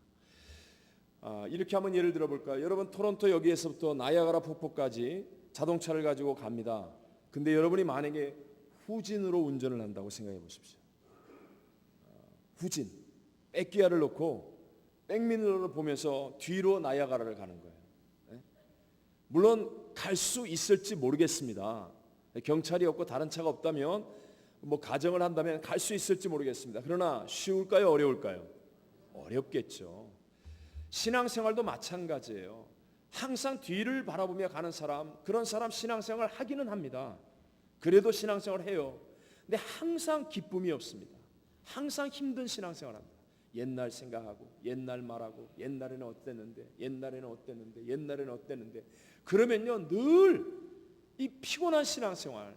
[SPEAKER 2] 이렇게 한번 예를 들어볼까요? 여러분 토론토 여기에서부터 나이아가라 폭포까지 자동차를 가지고 갑니다. 근데 여러분이 만약에 후진으로 운전을 한다고 생각해 보십시오. 후진, 백기어를 놓고 백미러를 보면서 뒤로 나야가라를 가는 거예요. 물론 갈 수 있을지 모르겠습니다. 경찰이 없고 다른 차가 없다면 뭐 가정을 한다면 갈 수 있을지 모르겠습니다. 그러나 쉬울까요? 어려울까요? 어렵겠죠. 신앙생활도 마찬가지예요. 항상 뒤를 바라보며 가는 사람, 그런 사람 신앙생활 하기는 합니다. 그래도 신앙생활 해요. 근데 항상 기쁨이 없습니다. 항상 힘든 신앙생활 합니다. 옛날 생각하고 옛날 말하고 옛날에는 어땠는데 옛날에는 어땠는데 옛날에는 어땠는데 그러면요 늘 이 피곤한 신앙생활,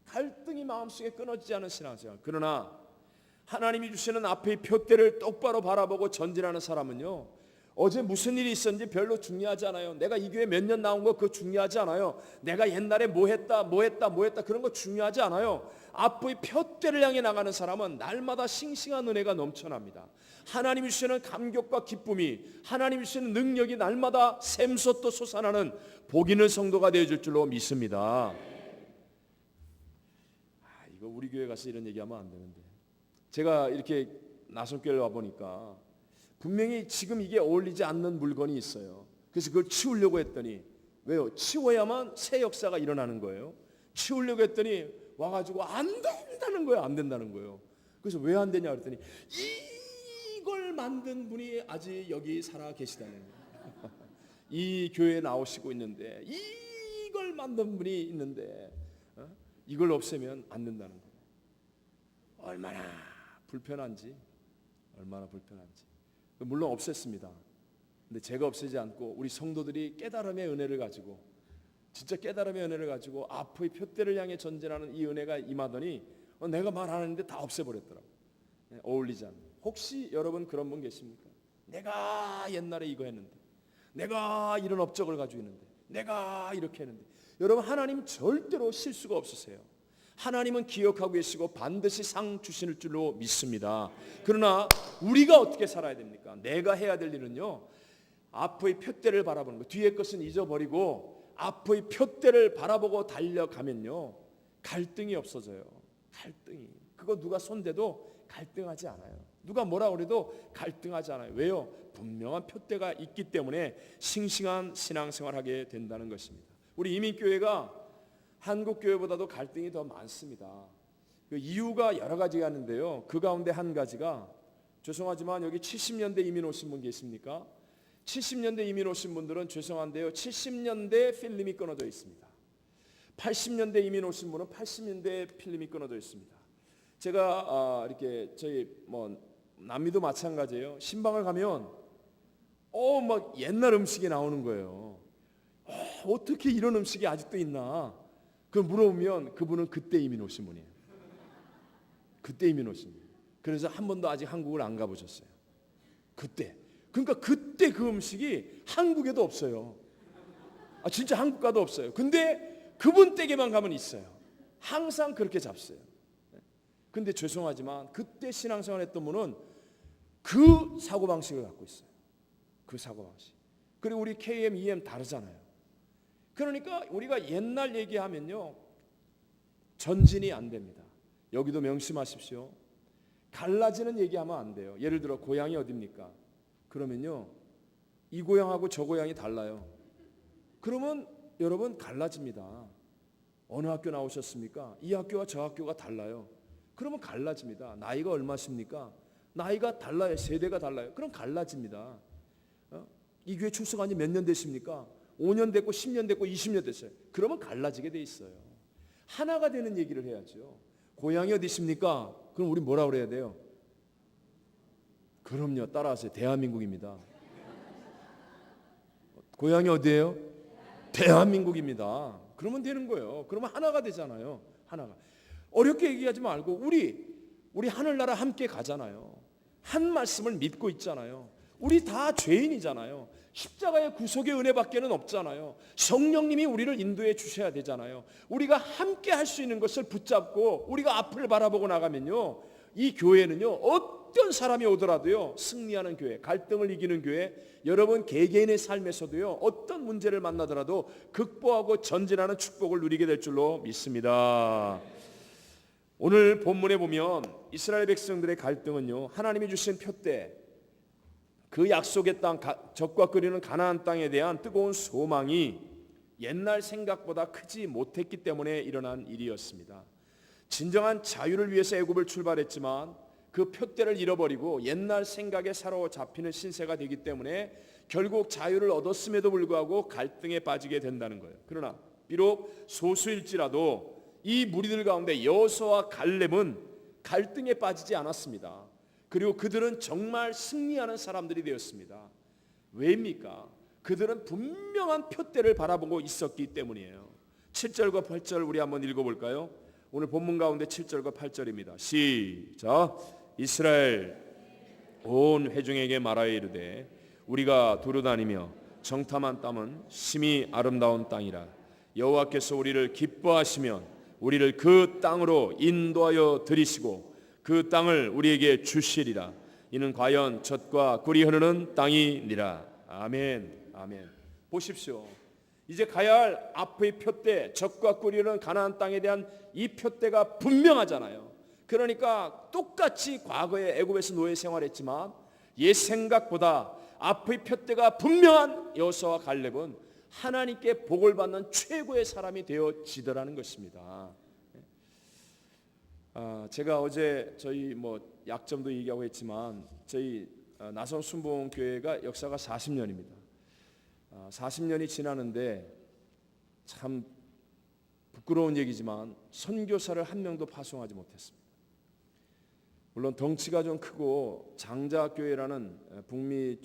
[SPEAKER 2] 갈등이 마음속에 끊어지지 않은 신앙생활. 그러나 하나님이 주시는 앞의 표대를 똑바로 바라보고 전진하는 사람은요 어제 무슨 일이 있었는지 별로 중요하지 않아요. 내가 이 교회 몇 년 나온 거 그거 중요하지 않아요. 내가 옛날에 뭐 했다 그런 거 중요하지 않아요. 앞의 표대를 향해 나가는 사람은 날마다 싱싱한 은혜가 넘쳐납니다. 하나님이 주시는 감격과 기쁨이, 하나님이 주시는 능력이 날마다 샘솟도 솟아나는 복 있는 성도가 되어줄 줄로 믿습니다. 이거 우리 교회 가서 이런 얘기하면 안 되는데, 제가 이렇게 나선교회를 와보니까 분명히 지금 이게 어울리지 않는 물건이 있어요. 그래서 그걸 치우려고 했더니, 왜요? 치워야만 새 역사가 일어나는 거예요. 치우려고 했더니 와가지고 안 된다는 거예요. 안 된다는 거예요. 그래서 왜 안 되냐 그랬더니 이걸 만든 분이 아직 여기 살아 계시다는 거예요. 이 교회에 나오시고 있는데 이걸 만든 분이 있는데 이걸 없애면 안 된다는 거예요. 얼마나 불편한지. 물론 없앴습니다. 근데 제가 없애지 않고 우리 성도들이 깨달음의 은혜를 가지고, 진짜 깨달음의 은혜를 가지고 앞의 표대를 향해 전진하는 이 은혜가 임하더니 내가 말 안 하는데 다 없애버렸더라고요. 어울리지 않는. 혹시 여러분 그런 분 계십니까? 내가 옛날에 이거 했는데, 내가 이런 업적을 가지고 있는데, 내가 이렇게 했는데. 여러분 하나님 절대로 실수가 없으세요. 하나님은 기억하고 계시고 반드시 상 주실 줄로 믿습니다. 그러나 우리가 어떻게 살아야 됩니까? 내가 해야 될 일은요, 앞의 표대를 바라보는 거. 뒤의 것은 잊어버리고 앞의 표대를 바라보고 달려가면요 갈등이 없어져요. 갈등이. 그거 누가 손대도 갈등하지 않아요. 누가 뭐라 그래도 갈등하지 않아요. 왜요? 분명한 표대가 있기 때문에 싱싱한 신앙생활하게 된다는 것입니다. 우리 이민교회가 한국 교회보다도 갈등이 더 많습니다. 그 이유가 여러 가지가 있는데요. 그 가운데 한 가지가, 죄송하지만 여기 70년대 이민 오신 분 계십니까? 70년대 이민 오신 분들은 죄송한데요, 70년대 필름이 끊어져 있습니다. 80년대 이민 오신 분은 80년대 필름이 끊어져 있습니다. 제가 이렇게 저희 남미도 마찬가지예요. 신방을 가면 막 옛날 음식이 나오는 거예요. 어떻게 이런 음식이 아직도 있나? 그 물어보면 그분은 그때 이민 오신 분이에요. 그때 이민 오신 분. 그래서 한 번도 아직 한국을 안 가보셨어요. 그때. 그러니까 그때 그 음식이 한국에도 없어요. 진짜 한국 가도 없어요. 근데 그분 댁에만 가면 있어요. 항상 그렇게 잡수요. 근데 죄송하지만 그때 신앙생활 했던 분은 그 사고방식을 갖고 있어요. 그 사고방식. 그리고 우리 KM, EM 다르잖아요. 그러니까 우리가 옛날 얘기하면요 전진이 안 됩니다. 여기도 명심하십시오. 갈라지는 얘기하면 안 돼요. 예를 들어 고향이 어딥니까? 그러면요 이 고향하고 저 고향이 달라요. 그러면 여러분 갈라집니다. 어느 학교 나오셨습니까? 이 학교와 저 학교가 달라요. 그러면 갈라집니다. 나이가 얼마십니까? 나이가 달라요. 세대가 달라요. 그럼 갈라집니다. 이 교회 출석한 지 몇 년 되십니까? 5년 됐고 10년 됐고 20년 됐어요. 그러면 갈라지게 돼 있어요. 하나가 되는 얘기를 해야죠. 고향이 어디십니까? 그럼 우리 뭐라 그래야 돼요? 그럼요. 따라하세요. 대한민국입니다. 고향이 어디예요? 대한민국입니다. 그러면 되는 거예요. 그러면 하나가 되잖아요. 하나가. 어렵게 얘기하지 말고 우리 하늘나라 함께 가잖아요. 한 말씀을 믿고 있잖아요. 우리 다 죄인이잖아요. 십자가의 구속의 은혜밖에는 없잖아요. 성령님이 우리를 인도해 주셔야 되잖아요. 우리가 함께 할 수 있는 것을 붙잡고 우리가 앞을 바라보고 나가면요 이 교회는요 어떤 사람이 오더라도요, 승리하는 교회, 갈등을 이기는 교회, 여러분 개개인의 삶에서도요, 어떤 문제를 만나더라도 극복하고 전진하는 축복을 누리게 될 줄로 믿습니다. 오늘 본문에 보면 이스라엘 백성들의 갈등은요, 하나님이 주신 표대, 그 약속의 땅, 적과 끓이는 가나안 땅에 대한 뜨거운 소망이 옛날 생각보다 크지 못했기 때문에 일어난 일이었습니다. 진정한 자유를 위해서 애굽을 출발했지만 그 표대를 잃어버리고 옛날 생각에 사로잡히는 신세가 되기 때문에 결국 자유를 얻었음에도 불구하고 갈등에 빠지게 된다는 거예요. 그러나 비록 소수일지라도 이 무리들 가운데 여호수아와 갈렙은 갈등에 빠지지 않았습니다. 그리고 그들은 정말 승리하는 사람들이 되었습니다. 왜입니까? 그들은 분명한 표대를 바라보고 있었기 때문이에요. 7절과 8절 우리 한번 읽어볼까요? 오늘 본문 가운데 7절과 8절입니다. 시작. 이스라엘 온 회중에게 말하여 이르되 우리가 두루다니며 정탐한 땅은 심히 아름다운 땅이라. 여호와께서 우리를 기뻐하시면 우리를 그 땅으로 인도하여 들이시고 그 땅을 우리에게 주시리라. 이는 과연 젖과 꿀이 흐르는 땅이니라. 아멘. 아멘. 보십시오. 이제 가야 할 앞의 표대, 젖과 꿀이 흐르는 가나안 땅에 대한 이 표대가 분명하잖아요. 그러니까 똑같이 과거에 애굽에서 노예 생활했지만 옛 생각보다 앞의 표대가 분명한 여호수아와 갈렙은 하나님께 복을 받는 최고의 사람이 되어지더라는 것입니다. 제가 어제 저희 약점도 얘기하고 했지만 저희 나성 순복음교회가 역사가 40년입니다. 40년이 지나는데 참 부끄러운 얘기지만 선교사를 한 명도 파송하지 못했습니다. 물론 덩치가 좀 크고 장자교회라는 북미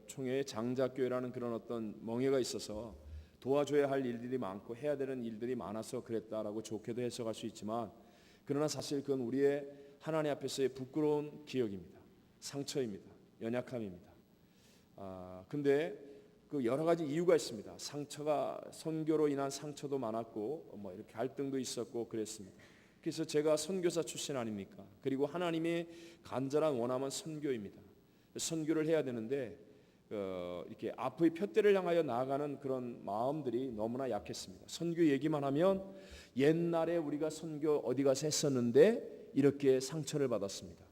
[SPEAKER 2] 총회의 장자교회라는 그런 어떤 멍해가 있어서 도와줘야 할 일들이 많고 해야 되는 일들이 많아서 그랬다라고 좋게도 해석할 수 있지만, 그러나 사실 그건 우리의 하나님 앞에서의 부끄러운 기억입니다. 상처입니다. 연약함입니다. 근데 그 여러 가지 이유가 있습니다. 상처가, 선교로 인한 상처도 많았고 이렇게 갈등도 있었고 그랬습니다. 그래서 제가 선교사 출신 아닙니까? 그리고 하나님의 간절한 원함은 선교입니다. 선교를 해야 되는데 이렇게 앞의 표대를 향하여 나아가는 그런 마음들이 너무나 약했습니다. 선교 얘기만 하면 옛날에 우리가 선교 어디 가서 했었는데 이렇게 상처를 받았습니다.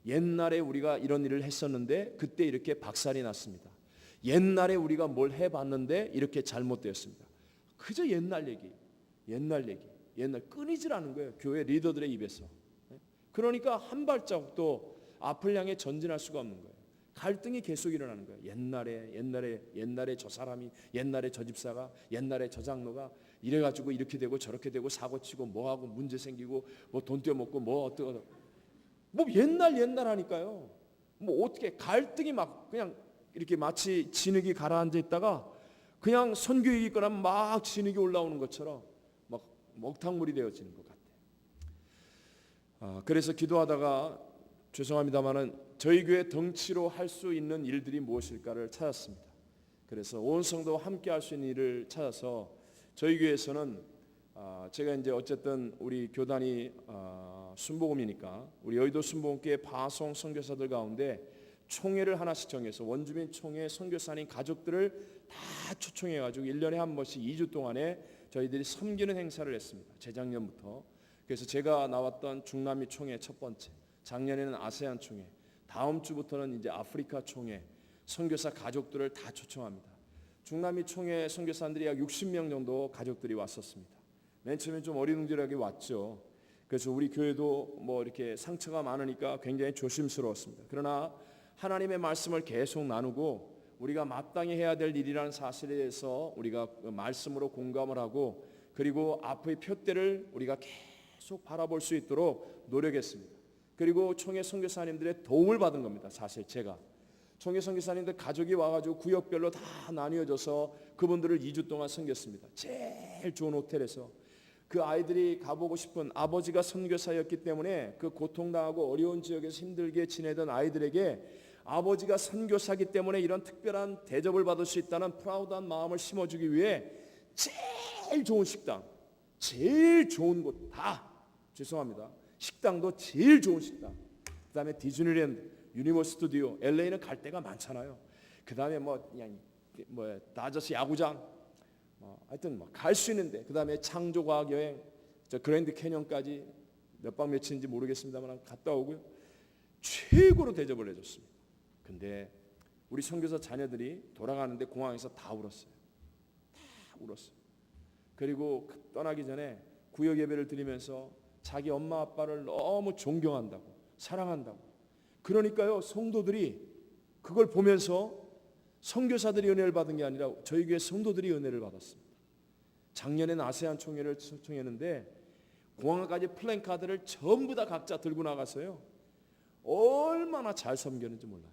[SPEAKER 2] 옛날에 우리가 이런 일을 했었는데 그때 이렇게 박살이 났습니다. 옛날에 우리가 뭘 해봤는데 이렇게 잘못되었습니다. 그저 옛날 얘기, 옛날 끊이질 않은 거예요. 교회 리더들의 입에서. 그러니까 한 발자국도 앞을 향해 전진할 수가 없는 거예요. 갈등이 계속 일어나는 거예요. 옛날에 저 사람이, 옛날에 저 집사가, 옛날에 저 장로가 이래가지고 이렇게 되고 저렇게 되고 사고치고 뭐하고 문제 생기고 돈 떼어먹고 어떠고 옛날 하니까요. 어떻게 갈등이 막 그냥 이렇게 마치 진흙이 가라앉아 있다가 그냥 선교 얘기 꺼내면 막 진흙이 올라오는 것처럼 막 먹탕물이 되어지는 것 같아요. 그래서 기도하다가 죄송합니다만은 저희 교회 덩치로 할 수 있는 일들이 무엇일까를 찾았습니다. 그래서 온 성도와 함께 할 수 있는 일을 찾아서 저희 교회에서는 제가 이제 어쨌든 우리 교단이 순복음이니까 우리 여의도 순복음교회 파송 선교사들 가운데 총회를 하나씩 정해서 원주민 총회 선교사님 가족들을 다 초청해 가지고 1년에 한 번씩 2주 동안에 저희들이 섬기는 행사를 했습니다. 재작년부터. 그래서 제가 나왔던 중남미 총회 첫 번째, 작년에는 아세안 총회, 다음 주부터는 이제 아프리카 총회, 선교사 가족들을 다 초청합니다. 중남미 총회 선교사들이 약 60명 정도 가족들이 왔었습니다. 맨 처음에 좀 어리둥절하게 왔죠. 그래서 우리 교회도 이렇게 상처가 많으니까 굉장히 조심스러웠습니다. 그러나 하나님의 말씀을 계속 나누고 우리가 마땅히 해야 될 일이라는 사실에 대해서 우리가 말씀으로 공감을 하고, 그리고 앞의 표대를 우리가 계속 바라볼 수 있도록 노력했습니다. 그리고 총회 선교사님들의 도움을 받은 겁니다. 사실 제가 총회 선교사님들 가족이 와가지고 구역별로 다 나뉘어져서 그분들을 2주 동안 섬겼습니다. 제일 좋은 호텔에서 그 아이들이 가보고 싶은, 아버지가 선교사였기 때문에 그 고통당하고 어려운 지역에서 힘들게 지내던 아이들에게 아버지가 선교사기 때문에 이런 특별한 대접을 받을 수 있다는 프라우드한 마음을 심어주기 위해 제일 좋은 식당, 제일 좋은 곳 다, 죄송합니다, 식당도 제일 좋은 식당 그다음에 디즈니랜드, 유니버스 스튜디오, LA는 갈 데가 많잖아요. 그다음에 뭐 그냥 뭐 다저스 야구장, 하여튼 뭐 갈 수 있는데, 그다음에 창조과학 여행, 저 그랜드 캐년까지 몇 박 며칠인지 모르겠습니다만 갔다 오고요. 최고로 대접을 해줬습니다. 근데 우리 선교사 자녀들이 돌아가는데 공항에서 다 울었어요. 다 울었어요. 그리고 떠나기 전에 구역 예배를 드리면서 자기 엄마 아빠를 너무 존경한다고, 사랑한다고. 그러니까요, 성도들이 그걸 보면서 선교사들이 은혜를 받은 게 아니라 저희 교회 성도들이 은혜를 받았습니다. 작년엔 아세안 총회를 초청했는데 공항까지 플랜카드를 전부 다 각자 들고 나가서요, 얼마나 잘 섬겼는지 몰라요.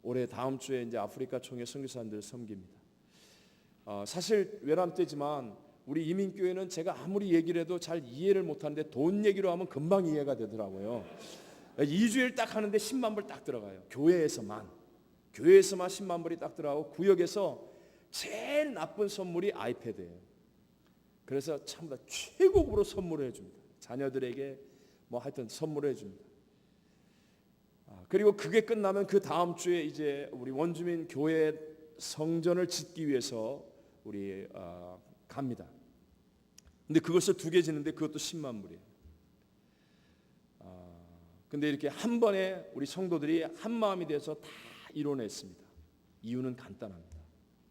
[SPEAKER 2] 올해 다음 주에 이제 아프리카 총회 선교사님들을 섬깁니다. 사실 외람 때지만 우리 이민교회는 제가 아무리 얘기를 해도 잘 이해를 못하는데 돈 얘기로 하면 금방 이해가 되더라고요. 2주일 딱 하는데 10만 불 딱 들어가요. 교회에서만 10만 불이 딱 들어가고, 구역에서 제일 나쁜 선물이 아이패드예요. 그래서 참다 최고급으로 선물을 해줍니다. 자녀들에게 뭐 하여튼 선물을 해줍니다. 그리고 그게 끝나면 그 다음 주에 이제 우리 원주민 교회 성전을 짓기 위해서 우리 갑니다. 근데 그것을 2개 짓는데 그것도 10만 불이에요. 근데 이렇게 한 번에 우리 성도들이 한 마음이 돼서 다 이뤄냈습니다. 이유는 간단합니다.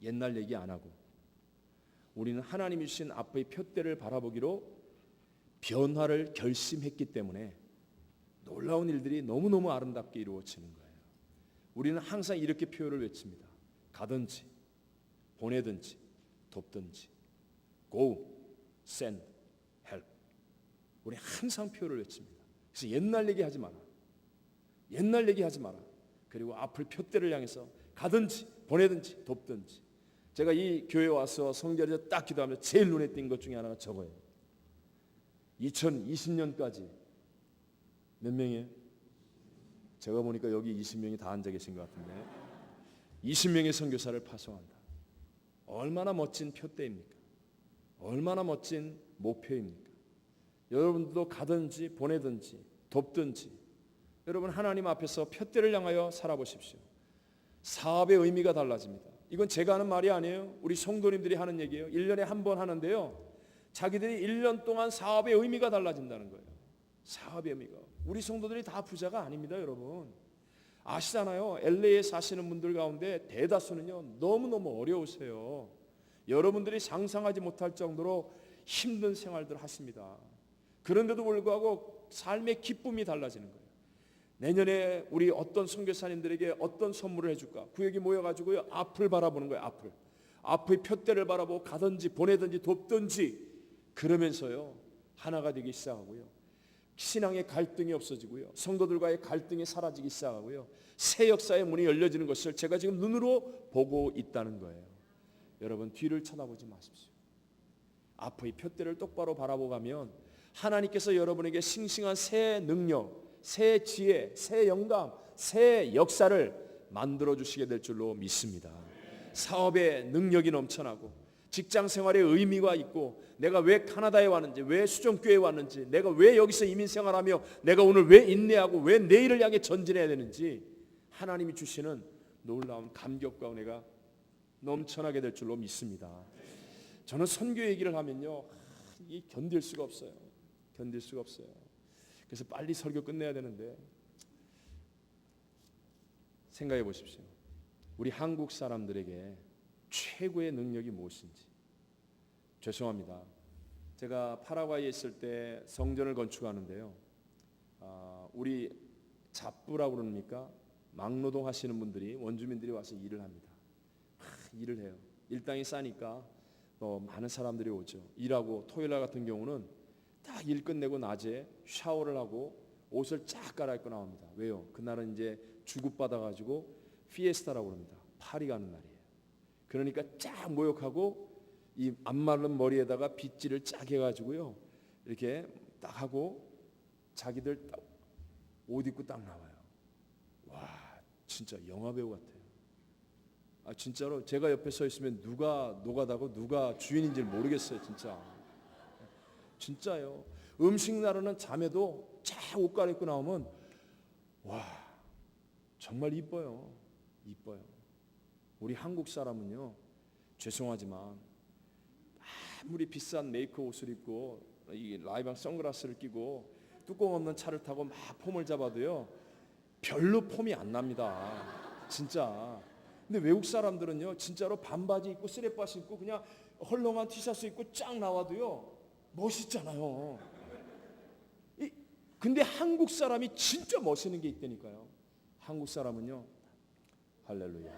[SPEAKER 2] 옛날 얘기 안 하고 우리는 하나님이 주신 앞의 표대를 바라보기로 변화를 결심했기 때문에 놀라운 일들이 너무너무 아름답게 이루어지는 거예요. 우리는 항상 이렇게 표현을 외칩니다. 가든지 보내든지 돕든지 Go, send, help. 우리 항상 표현을 외칩니다. 그래서 옛날 얘기하지 마라. 옛날 얘기하지 마라. 그리고 앞을 표대를 향해서 가든지 보내든지 돕든지. 제가 이 교회에 와서 성전에서 딱 기도하면서 제일 눈에 띈 것 중에 하나가 저거예요. 2020년까지 몇 명이에요? 제가 보니까 여기 20명이 다 앉아 계신 것 같은데 20명의 선교사를 파송한다. 얼마나 멋진 표대입니까? 얼마나 멋진 목표입니까? 여러분들도 가든지 보내든지 돕든지 여러분 하나님 앞에서 표대를 향하여 살아보십시오. 사업의 의미가 달라집니다. 이건 제가 하는 말이 아니에요. 우리 성도님들이 하는 얘기예요. 1년에 한 번 하는데요, 자기들이 1년 동안 사업의 의미가 달라진다는 거예요. 사업의 의미가. 우리 성도들이 다 부자가 아닙니다, 여러분. 아시잖아요. LA에 사시는 분들 가운데 대다수는요 너무너무 어려우세요. 여러분들이 상상하지 못할 정도로 힘든 생활들 하십니다. 그런데도 불구하고 삶의 기쁨이 달라지는 거예요. 내년에 우리 어떤 선교사님들에게 어떤 선물을 해줄까? 구역이 모여가지고요 앞을 바라보는 거예요. 앞의 표대를 바라보고 가든지 보내든지 돕든지 그러면서요 하나가 되기 시작하고요. 신앙의 갈등이 없어지고요. 성도들과의 갈등이 사라지기 시작하고요. 새 역사의 문이 열려지는 것을 제가 지금 눈으로 보고 있다는 거예요. 여러분 뒤를 쳐다보지 마십시오. 앞의 표대를 똑바로 바라보고 가면 하나님께서 여러분에게 싱싱한 새 능력, 새 지혜, 새 영감, 새 역사를 만들어 주시게 될 줄로 믿습니다. 사업의 능력이 넘쳐나고 직장 생활의 의미가 있고 내가 왜 캐나다에 왔는지, 왜 수정교회에 왔는지, 내가 왜 여기서 이민 생활하며 내가 오늘 왜 인내하고 왜 내일을 향해 전진해야 되는지 하나님이 주시는 놀라운 감격과 은혜가 넘쳐나게 될 줄로 믿습니다. 저는 선교 얘기를 하면요 이 견딜 수가 없어요. 그래서 빨리 설교 끝내야 되는데 생각해 보십시오. 우리 한국 사람들에게 최고의 능력이 무엇인지. 죄송합니다. 제가 파라과이에 있을 때 성전을 건축하는데요, 우리 잡부라고 그럽니까? 막노동 하시는 분들이, 원주민들이 와서 일을 합니다. 일을 해요. 일당이 싸니까 많은 사람들이 오죠. 일하고 토요일날 같은 경우는 딱 일 끝내고 낮에 샤워를 하고 옷을 쫙 갈아입고 나옵니다. 왜요? 그날은 이제 주급받아가지고 피에스타라고 합니다. 파리 가는 날이에요. 그러니까 쫙 모욕하고 이 안 마른 머리에다가 빗질을 쫙 해가지고요 이렇게 딱 하고 자기들 딱 옷 입고 딱 나와요. 와 진짜 영화 배우 같아요. 진짜로 제가 옆에 서 있으면 누가 노가다고 누가 주인인지 모르겠어요. 진짜요. 음식 나르는 자매도 쫙 옷 갈아입고 나오면 와, 정말 이뻐요. 이뻐요. 우리 한국 사람은요, 죄송하지만 아무리 비싼 메이크 옷을 입고 이 라이방 선글라스를 끼고 뚜껑 없는 차를 타고 막 폼을 잡아도요, 별로 폼이 안 납니다. 진짜. 근데 외국 사람들은요, 진짜로 반바지 입고 쓰레빠스 입고 그냥 헐렁한 티셔츠 입고 쫙 나와도요, 멋있잖아요. 근데 한국 사람이 진짜 멋있는 게 있다니까요. 한국 사람은요, 할렐루야.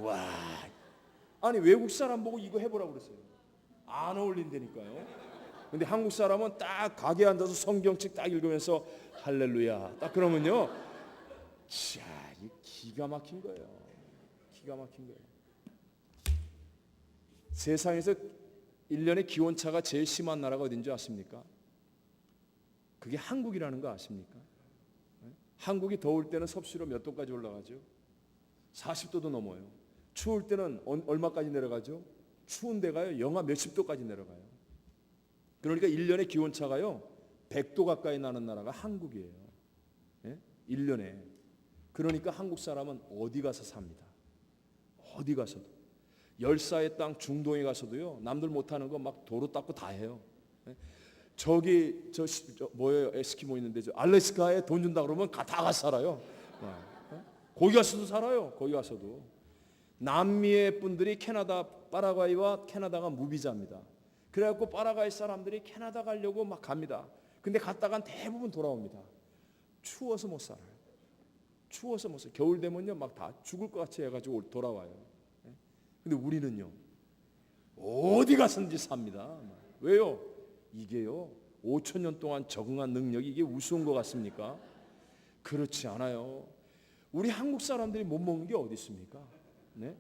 [SPEAKER 2] 와, 아니 외국 사람 보고 이거 해보라고 그랬어요. 안 어울린다니까요. 근데 한국 사람은 딱 가게에 앉아서 성경책 딱 읽으면서 할렐루야 딱 그러면요, 자, 이 기가 막힌 거예요. 기가 막힌 거예요. 세상에서 1년에 기온차가 제일 심한 나라가 어딘지 아십니까? 그게 한국이라는 거 아십니까? 한국이 더울 때는 섭씨로 몇 도까지 올라가죠? 40도도 넘어요. 추울 때는 얼마까지 내려가죠? 추운 데가요, 영하 몇십 도까지 내려가요. 그러니까 1년의 기온차가요 100도 가까이 나는 나라가 한국이에요. 예? 1년에. 그러니까 한국 사람은 어디 가서 삽니다. 어디 가서도. 열사의 땅 중동에 가서도요, 남들 못하는 거 막 도로 닦고 다 해요. 예? 저기 저 뭐예요, 에스키모 있는데 저 알래스카에 돈 준다 그러면 다 가서 살아요. 예? 거기 가서도 살아요. 거기 가서도. 남미의 분들이 캐나다, 파라과이와 캐나다가 무비자입니다. 그래갖고 파라과이 사람들이 캐나다 가려고 막 갑니다. 근데 갔다간 대부분 돌아옵니다. 추워서 못 살아요. 추워서 못 살아요. 겨울 되면요 막 다 죽을 것 같이 해가지고 돌아와요. 근데 우리는요 어디 가서든지 삽니다. 왜요? 이게요 5천 년 동안 적응한 능력이 이게 우스운 것 같습니까? 그렇지 않아요. 우리 한국 사람들이 못 먹는 게 어디 있습니까? 네?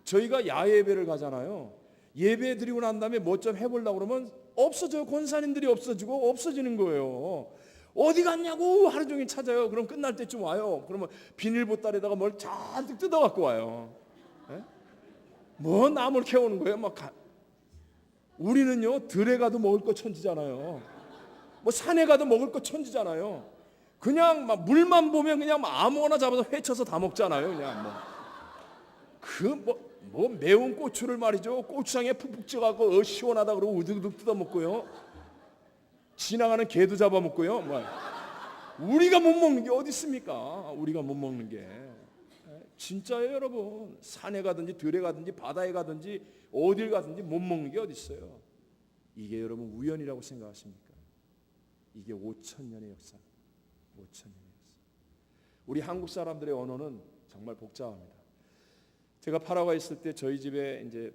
[SPEAKER 2] 저희가 야예배를 가잖아요. 예배 드리고 난 다음에 뭐 좀 해보려고 그러면 없어져요. 권사님들이 없어지고 없어지는 거예요. 어디 갔냐고 하루 종일 찾아요. 그럼 끝날 때쯤 와요. 그러면 비닐보따리에다가 뭘 잔뜩 뜯어갖고 와요. 네? 뭐 나물 캐오는 거예요. 우리는요 들에 가도 먹을 거 천지잖아요. 뭐 산에 가도 먹을 거 천지잖아요. 그냥 막 물만 보면 그냥 막 아무거나 잡아서 회쳐서 다 먹잖아요. 그냥 뭐 매운 고추를 말이죠. 고추장에 푹푹 찍어갖고 시원하다 그러고 우두둑 뜯어 먹고요. 지나가는 개도 잡아 먹고요. 우리가 못 먹는 게 어디 있습니까? 우리가 못 먹는 게. 진짜예요, 여러분. 산에 가든지 들에 가든지 바다에 가든지 어딜 가든지 못 먹는 게 어디 있어요? 이게 여러분 우연이라고 생각하십니까? 이게 5천 년의 역사. 5천 년의 역사. 우리 한국 사람들의 언어는 정말 복잡합니다. 제가 파라과이 있을 때 저희 집에 이제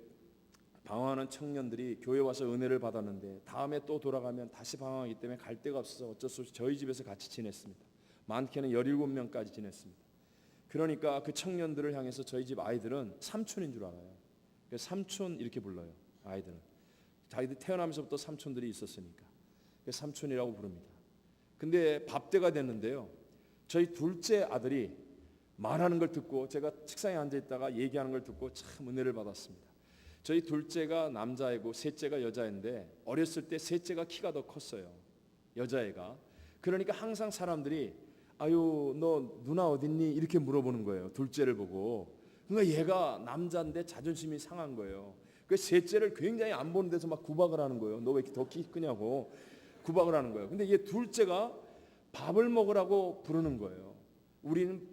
[SPEAKER 2] 방황하는 청년들이 교회 와서 은혜를 받았는데 다음에 또 돌아가면 다시 방황하기 때문에 갈 데가 없어서 어쩔 수 없이 저희 집에서 같이 지냈습니다. 많게는 17명까지 지냈습니다. 그러니까 그 청년들을 향해서 저희 집 아이들은 삼촌인 줄 알아요. 그래서 삼촌 이렇게 불러요. 아이들은 자기들 태어나면서부터 삼촌들이 있었으니까 그래서 삼촌이라고 부릅니다. 근데 밥때가 됐는데요, 저희 둘째 아들이 말하는 걸 듣고 제가 책상에 앉아 있다가 얘기하는 걸 듣고 참 은혜를 받았습니다. 저희 둘째가 남자애고 셋째가 여자애인데 어렸을 때 셋째가 키가 더 컸어요. 여자애가. 그러니까 항상 사람들이 아유 너 누나 어딨니? 이렇게 물어보는 거예요. 둘째를 보고. 그러니까 얘가 남자인데 자존심이 상한 거예요. 그 셋째를 굉장히 안 보는 데서 막 구박을 하는 거예요. 너 왜 이렇게 더 키 크냐고 구박을 하는 거예요. 근데 얘 둘째가 밥을 먹으라고 부르는 거예요. 우리는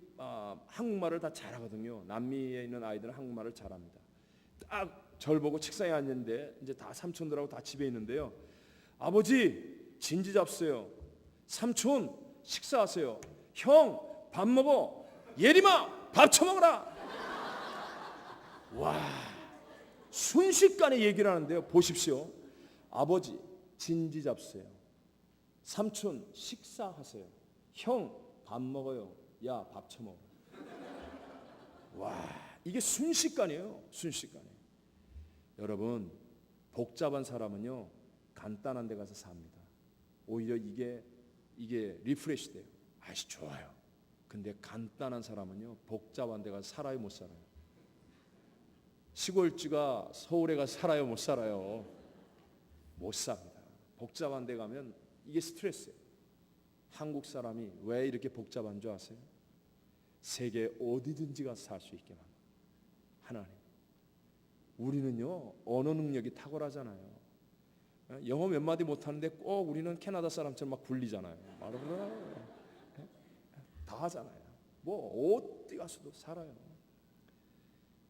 [SPEAKER 2] 한국말을 다 잘하거든요. 남미에 있는 아이들은 한국말을 잘합니다. 딱 절 보고 책상에 앉는데 이제 다 삼촌들하고 다 집에 있는데요. 아버지 진지 잡수요. 삼촌 식사하세요. 형 밥 먹어. 예림아 밥 처먹어라. 와, 순식간에 얘기를 하는데요. 보십시오. 아버지 진지 잡수요. 삼촌 식사하세요. 형 밥 먹어요. 야 밥 처먹어. 와, 이게 순식간이에요. 순식간에. 여러분 복잡한 사람은요 간단한 데 가서 삽니다. 오히려 이게 리프레시 돼요. 아이씨 좋아요. 근데 간단한 사람은요 복잡한 데 가서 살아요 못 살아요? 시골쥐가 서울에 가서 살아요 못 살아요? 못 삽니다. 복잡한 데 가면 이게 스트레스예요. 한국 사람이 왜 이렇게 복잡한 줄 아세요? 세계 어디든지 가서 살 수 있게 만든 하나님. 우리는요 언어 능력이 탁월하잖아요. 영어 몇 마디 못하는데 꼭 우리는 캐나다 사람처럼 막 굴리잖아요. 말을 다 하잖아요. 뭐 어디 가서도 살아요.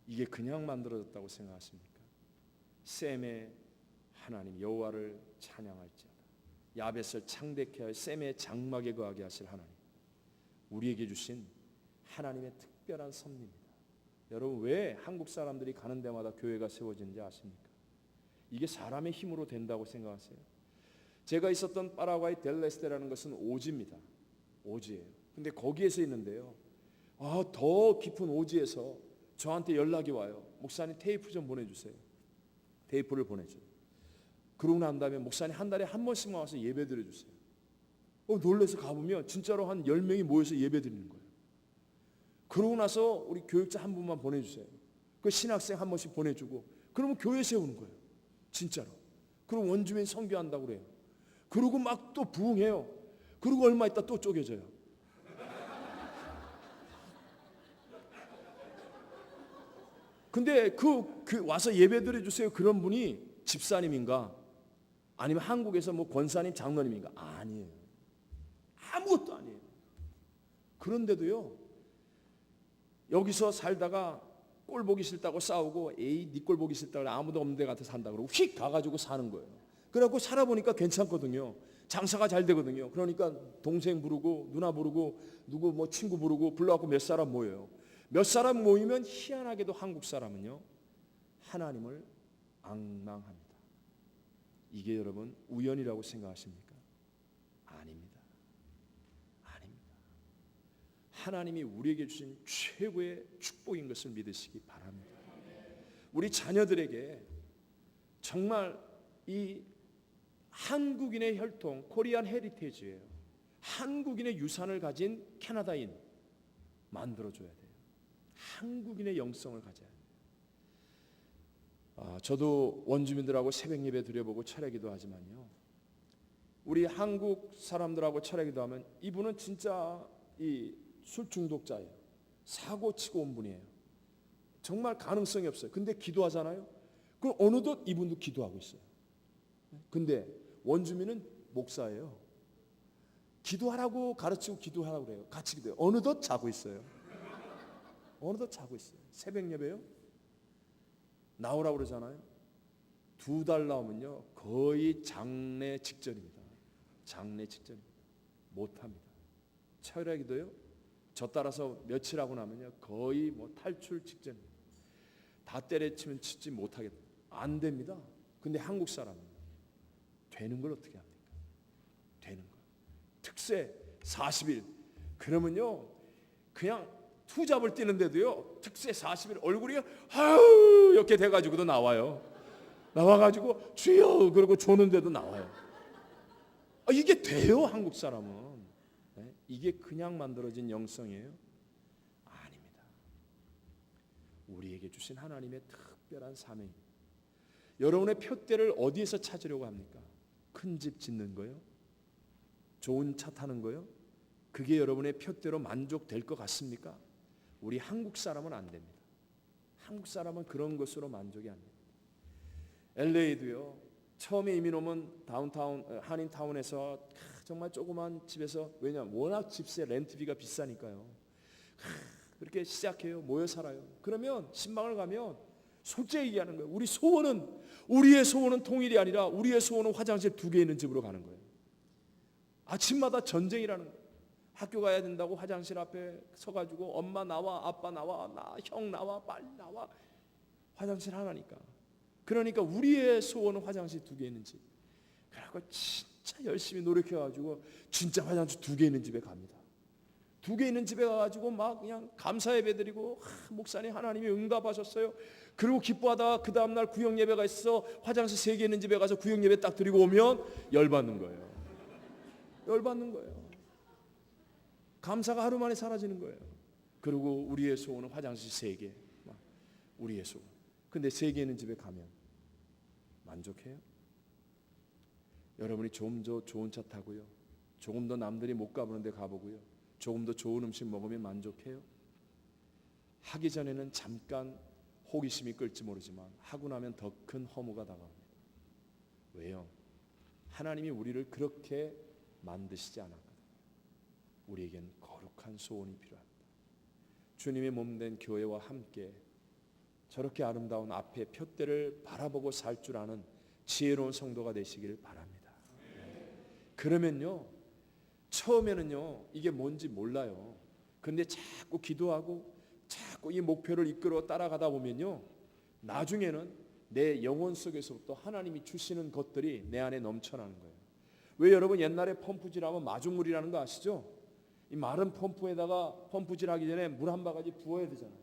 [SPEAKER 2] 이게 그냥 만들어졌다고 생각하십니까? 셈의 하나님 여호와를 찬양할지어다. 야벳을 창대케 하여 셈의 장막에 거하게 하실 하나님. 우리에게 주신 하나님의 특별한 섭리입니다. 여러분 왜 한국 사람들이 가는 데마다 교회가 세워지는지 아십니까? 이게 사람의 힘으로 된다고 생각하세요? 제가 있었던 파라과이 델레스테라는 것은 오지입니다. 오지예요. 근데 거기에서 있는데요. 더 깊은 오지에서 저한테 연락이 와요. 목사님 테이프 좀 보내주세요. 테이프를 보내줘요. 그러고 난 다음에 목사님 한 달에 한 번씩만 와서 예배 드려주세요. 놀라서 가보면 진짜로 한 10명이 모여서 예배 드리는 거예요. 그러고 나서 우리 교육자 한 분만 보내주세요. 그 신학생 한 번씩 보내주고 그러면 교회 세우는 거예요. 진짜로. 그리고 원주민 선교한다고 그래요. 그러고 막 또 부흥해요. 그리고 얼마 있다 또 쪼개져요. 근데 그 와서 예배 드려주세요 그런 분이 집사님인가 아니면 한국에서 뭐 권사님 장로님인가? 아니에요. 아무것도 아니에요. 그런데도요 여기서 살다가 꼴 보기 싫다고 싸우고 에이 네 꼴 보기 싫다고 아무도 없는 데 같아 산다 그러고 휙 가가지고 사는 거예요. 그래갖고 살아보니까 괜찮거든요. 장사가 잘 되거든요. 그러니까 동생 부르고 누나 부르고 누구 뭐 친구 부르고 불러갖고 몇 사람 모여요. 몇 사람 모이면 희한하게도 한국 사람은요 하나님을 앙망합니다. 이게 여러분 우연이라고 생각하십니까? 아닙니다. 아닙니다. 하나님이 우리에게 주신 최고의 축복인 것을 믿으시기 바랍니다. 우리 자녀들에게 정말 이 한국인의 혈통, 코리안 헤리테이지예요. 한국인의 유산을 가진 캐나다인 만들어줘야 돼요. 한국인의 영성을 가져야 돼요. 저도 원주민들하고 새벽 예배 드려보고 철야기도 하지만요. 우리 한국 사람들하고 철야기도 하면 이분은 진짜 이 술 중독자예요. 사고 치고 온 분이에요. 정말 가능성이 없어요. 근데 기도하잖아요. 그럼 어느덧 이분도 기도하고 있어요. 근데 원주민은 목사예요. 기도하라고 가르치고 기도하라고 그래요. 같이 기도해요. 어느덧 자고 있어요. 어느덧 자고 있어요. 새벽 예배요. 나오라고 그러잖아요. 2달 나오면요 거의 장례 직전입니다. 장례 직전입니다. 못합니다. 철야기도요. 저 따라서 며칠 하고 나면요 거의 뭐 탈출 직전입니다. 다 때려치면 치지 못하겠다. 안 됩니다. 근데 한국 사람은 되는 걸 어떻게 합니까? 되는 거. 특세 40일 그러면요 그냥 투잡을 뛰는데도요 특세 40일 얼굴이 아유 이렇게 돼가지고도 나와요. 나와가지고 주여 그러고 조는데도 나와요. 이게 돼요 한국 사람은. 네? 이게 그냥 만들어진 영성이에요? 아닙니다. 우리에게 주신 하나님의 특별한 사명입니다. 여러분의 표대를 어디에서 찾으려고 합니까? 큰 집 짓는 거요? 좋은 차 타는 거요? 그게 여러분의 표대로 만족될 것 같습니까? 우리 한국 사람은 안 됩니다. 한국 사람은 그런 것으로 만족이 안 됩니다. LA도요. 처음에 이민 오면 다운타운 한인타운에서 정말 조그만 집에서 왜냐면 워낙 집세 렌트비가 비싸니까요. 그렇게 시작해요. 모여 살아요. 그러면 신방을 가면 솔직히 얘기하는 거예요. 우리의 소원은 통일이 아니라 우리의 소원은 화장실 2개 있는 집으로 가는 거예요. 아침마다 전쟁이라는 거예요. 학교 가야 된다고 화장실 앞에 서가지고 엄마 나와 아빠 나와 형 나와 빨리 나와 화장실 하나니까. 그러니까 우리의 소원은 화장실 2개 있는 집. 그래갖고 진짜 열심히 노력해가지고 진짜 화장실 2개 있는 집에 갑니다. 2개 있는 집에 가가지고 막 그냥 감사 예배 드리고 목사님 하나님이 응답하셨어요. 그리고 기뻐하다가 그 다음날 구역 예배가 있어 화장실 3개 있는 집에 가서 구역 예배 딱 드리고 오면 열받는 거예요. 열받는 거예요. 감사가 하루 만에 사라지는 거예요. 그리고 우리의 소원은 화장실 3개. 우리의 소원. 근데 3개 있는 집에 가면 만족해요? 여러분이 좀 더 좋은 차 타고요. 조금 더 남들이 못 가보는 데 가보고요. 조금 더 좋은 음식 먹으면 만족해요? 하기 전에는 잠깐 호기심이 끌지 모르지만 하고 나면 더 큰 허무가 다가옵니다. 왜요? 하나님이 우리를 그렇게 만드시지 않았거든요. 우리에겐 거룩한 소원이 필요합니다. 주님의 몸된 교회와 함께 저렇게 아름다운 앞에 푯대를 바라보고 살 줄 아는 지혜로운 성도가 되시길 바랍니다. 그러면요, 처음에는요 이게 뭔지 몰라요. 근데 자꾸 기도하고 자꾸 이 목표를 이끌어 따라가다 보면요, 나중에는 내 영혼 속에서부터 하나님이 주시는 것들이 내 안에 넘쳐나는 거예요. 왜 여러분 옛날에 펌프질하면 마중물이라는 거 아시죠? 이 마른 펌프에다가 펌프질하기 전에 물 한 바가지 부어야 되잖아요.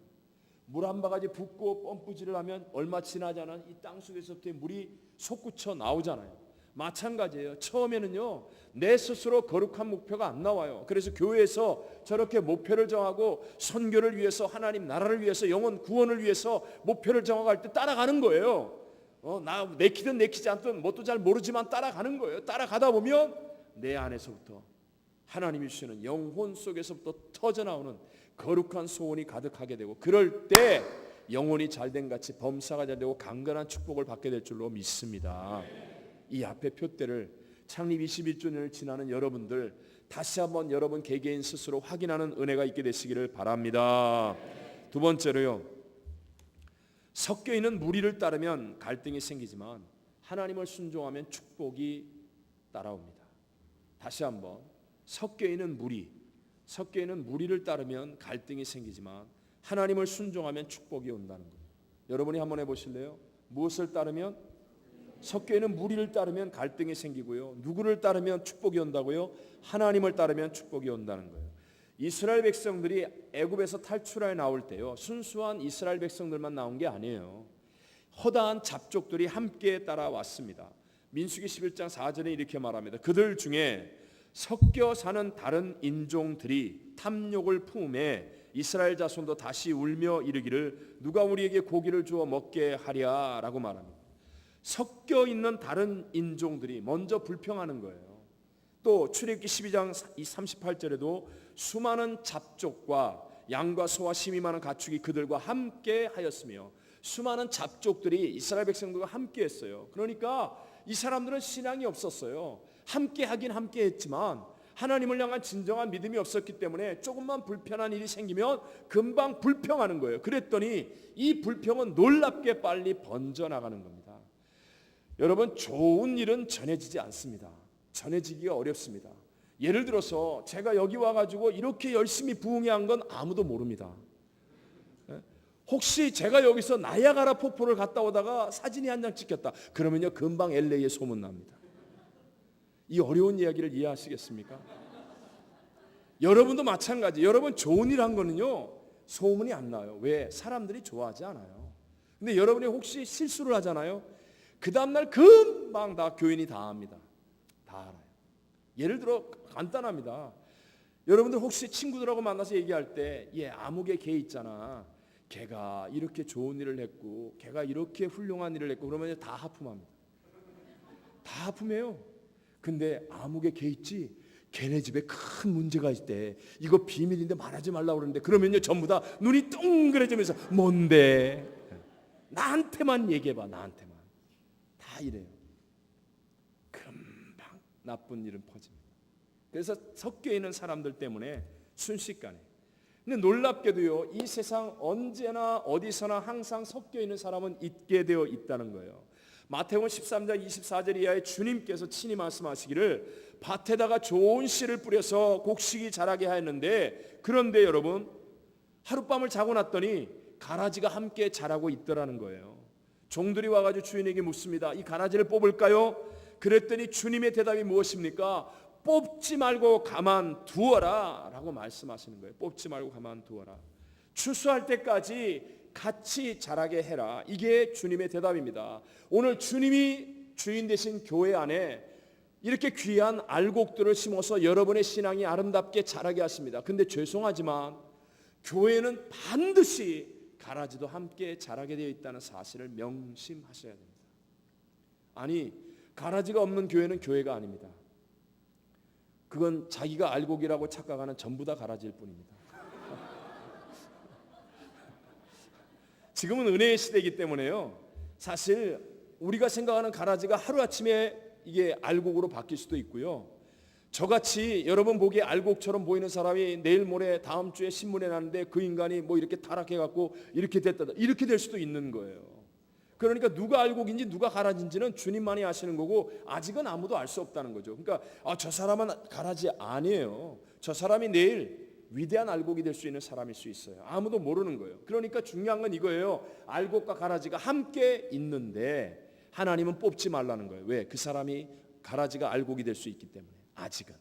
[SPEAKER 2] 물 한 바가지 붓고 펌프질을 하면 얼마 지나지 않은 이 땅 속에서부터 물이 솟구쳐 나오잖아요. 마찬가지예요. 처음에는요 내 스스로 거룩한 목표가 안 나와요. 그래서 교회에서 저렇게 목표를 정하고 선교를 위해서, 하나님 나라를 위해서, 영혼 구원을 위해서 목표를 정할 때 따라가는 거예요. 나 내키든 내키지 않든 뭣도 잘 모르지만 따라가는 거예요. 따라가다 보면 내 안에서부터 하나님이 주시는 영혼 속에서부터 터져나오는 거룩한 소원이 가득하게 되고, 그럴 때 영혼이 잘된 같이 범사가 잘되고 강건한 축복을 받게 될 줄로 믿습니다. 이 앞에 푯대를 창립 21주년을 지나는 여러분들 다시 한번 여러분 개개인 스스로 확인하는 은혜가 있게 되시기를 바랍니다. 두 번째로요, 섞여 있는 무리를 따르면 갈등이 생기지만 하나님을 순종하면 축복이 따라옵니다. 다시 한번, 섞여 있는 무리를 따르면 갈등이 생기지만 하나님을 순종하면 축복이 온다는 거예요. 여러분이 한번 해보실래요? 무엇을 따르면? 섞여 있는 무리를 따르면 갈등이 생기고요. 누구를 따르면 축복이 온다고요? 하나님을 따르면 축복이 온다는 거예요. 이스라엘 백성들이 애굽에서 탈출하여 나올 때요, 순수한 이스라엘 백성들만 나온 게 아니에요. 허다한 잡족들이 함께 따라왔습니다. 민수기 11장 4절에 이렇게 말합니다. 그들 중에 섞여 사는 다른 인종들이 탐욕을 품에 이스라엘 자손도 다시 울며 이르기를 누가 우리에게 고기를 주어 먹게 하랴라고 말합니다. 섞여 있는 다른 인종들이 먼저 불평하는 거예요. 또 출애굽기 12장 38절에도 수많은 잡족과 양과 소와 심이 많은 가축이 그들과 함께 하였으며, 수많은 잡족들이 이스라엘 백성들과 함께 했어요. 그러니까 이 사람들은 신앙이 없었어요. 함께 하긴 함께 했지만 하나님을 향한 진정한 믿음이 없었기 때문에 조금만 불편한 일이 생기면 금방 불평하는 거예요. 그랬더니 이 불평은 놀랍게 빨리 번져나가는 겁니다. 여러분, 좋은 일은 전해지지 않습니다. 전해지기가 어렵습니다. 예를 들어서 제가 여기 와가지고 이렇게 열심히 부흥회한 건 아무도 모릅니다. 혹시 제가 여기서 나이아가라 폭포를 갔다 오다가 사진이 한 장 찍혔다 그러면요 금방 LA에 소문납니다. 이 어려운 이야기를 이해하시겠습니까? 여러분도 마찬가지. 여러분 좋은 일 한 거는요 소문이 안 나요. 왜? 사람들이 좋아하지 않아요. 근데 여러분이 혹시 실수를 하잖아요. 그 다음날 금방 다 교인이 다 압니다. 다 알아요. 예를 들어 간단합니다. 여러분들 혹시 친구들하고 만나서 얘기할 때 아무개 걔 있잖아. 걔가 이렇게 좋은 일을 했고 걔가 이렇게 훌륭한 일을 했고 그러면 다 하품합니다. 다 하품해요. 근데 아무개 걔 있지? 걔네 집에 큰 문제가 있대. 이거 비밀인데 말하지 말라고 그러는데 그러면요 전부 다 눈이 동그래지면서 뭔데? 나한테만 얘기해봐. 나한테만. 다 이래요. 금방 나쁜 일은 퍼집니다. 그래서 섞여 있는 사람들 때문에 순식간에. 근데 놀랍게도요 이 세상 언제나 어디서나 항상 섞여 있는 사람은 있게 되어 있다는 거예요. 마태복음 13장 24절 이하에 주님께서 친히 말씀하시기를 밭에다가 좋은 씨를 뿌려서 곡식이 자라게 하였는데, 그런데 여러분 하룻밤을 자고 났더니 가라지가 함께 자라고 있더라는 거예요. 종들이 와가지고 주인에게 묻습니다. 이 가라지를 뽑을까요? 그랬더니 주님의 대답이 무엇입니까? 뽑지 말고 가만 두어라 라고 말씀하시는 거예요. 뽑지 말고 가만 두어라. 추수할 때까지 같이 자라게 해라. 이게 주님의 대답입니다. 오늘 주님이 주인 되신 교회 안에 이렇게 귀한 알곡들을 심어서 여러분의 신앙이 아름답게 자라게 하십니다. 근데 죄송하지만 교회는 반드시 가라지도 함께 자라게 되어 있다는 사실을 명심하셔야 됩니다. 아니, 가라지가 없는 교회는 교회가 아닙니다. 그건 자기가 알곡이라고 착각하는 전부 다 가라지일 뿐입니다. 지금은 은혜의 시대이기 때문에요. 사실 우리가 생각하는 가라지가 하루아침에 이게 알곡으로 바뀔 수도 있고요. 저같이 여러분 보기에 알곡처럼 보이는 사람이 내일 모레 다음 주에 신문에 나는데 그 인간이 뭐 이렇게 타락해갖고 이렇게 됐다, 이렇게 될 수도 있는 거예요. 그러니까 누가 알곡인지 누가 가라지인지는 주님만이 아시는 거고 아직은 아무도 알 수 없다는 거죠. 그러니까 저 사람은 가라지 아니에요. 저 사람이 내일 위대한 알곡이 될 수 있는 사람일 수 있어요. 아무도 모르는 거예요. 그러니까 중요한 건 이거예요. 알곡과 가라지가 함께 있는데 하나님은 뽑지 말라는 거예요. 왜? 그 사람이 가라지가 알곡이 될 수 있기 때문에 아직은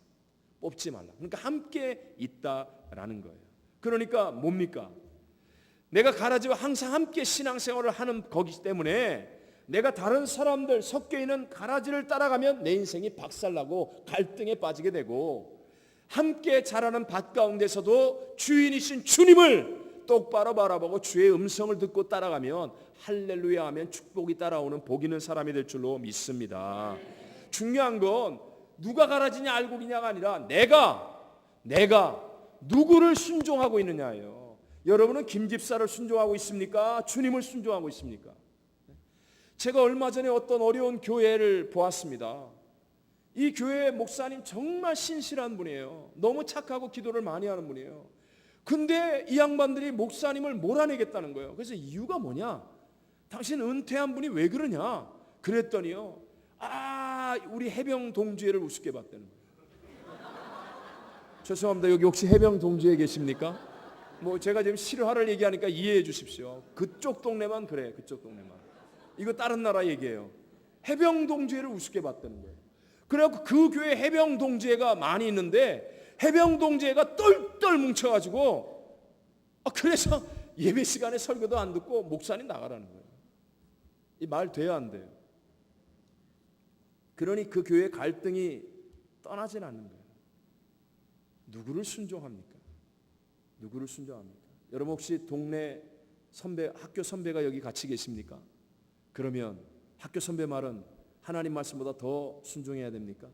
[SPEAKER 2] 뽑지 말라. 그러니까 함께 있다라는 거예요. 그러니까 뭡니까? 내가 가라지와 항상 함께 신앙생활을 하는 거기 때문에 내가 다른 사람들 섞여 있는 가라지를 따라가면 내 인생이 박살나고 갈등에 빠지게 되고 함께 자라는 밭 가운데서도 주인이신 주님을 똑바로 바라보고 주의 음성을 듣고 따라가면 할렐루야 하면 축복이 따라오는 복 있는 사람이 될 줄로 믿습니다. 중요한 건 누가 가라지냐 알곡이냐가 아니라 내가 누구를 순종하고 있느냐예요. 여러분은 김 집사를 순종하고 있습니까? 주님을 순종하고 있습니까? 제가 얼마 전에 어떤 어려운 교회를 보았습니다. 이 교회 목사님 정말 신실한 분이에요. 너무 착하고 기도를 많이 하는 분이에요. 근데 이 양반들이 목사님을 몰아내겠다는 거예요. 그래서 이유가 뭐냐? 당신 은퇴한 분이 왜 그러냐? 그랬더니요. 우리 해병 동지애를 우습게 봤다는 거예요. 죄송합니다. 여기 혹시 해병 동지애 계십니까? 뭐 제가 지금 실화를 얘기하니까 이해해 주십시오. 그쪽 동네만 그래. 그쪽 동네만. 이거 다른 나라 얘기예요. 해병 동지애를 우습게 봤다는 거예요. 그래갖고 그 교회 해병 동지애가 많이 있는데 해병 동지애가 똘똘 뭉쳐가지고 그래서 예배 시간에 설교도 안 듣고 목사님 나가라는 거예요. 이 말 돼야 안 돼요. 그러니 그 교회 갈등이 떠나질 않는 거예요. 누구를 순종합니까? 누구를 순종합니까? 여러분 혹시 동네 선배, 학교 선배가 여기 같이 계십니까? 그러면 학교 선배 말은 하나님 말씀보다 더 순종해야 됩니까?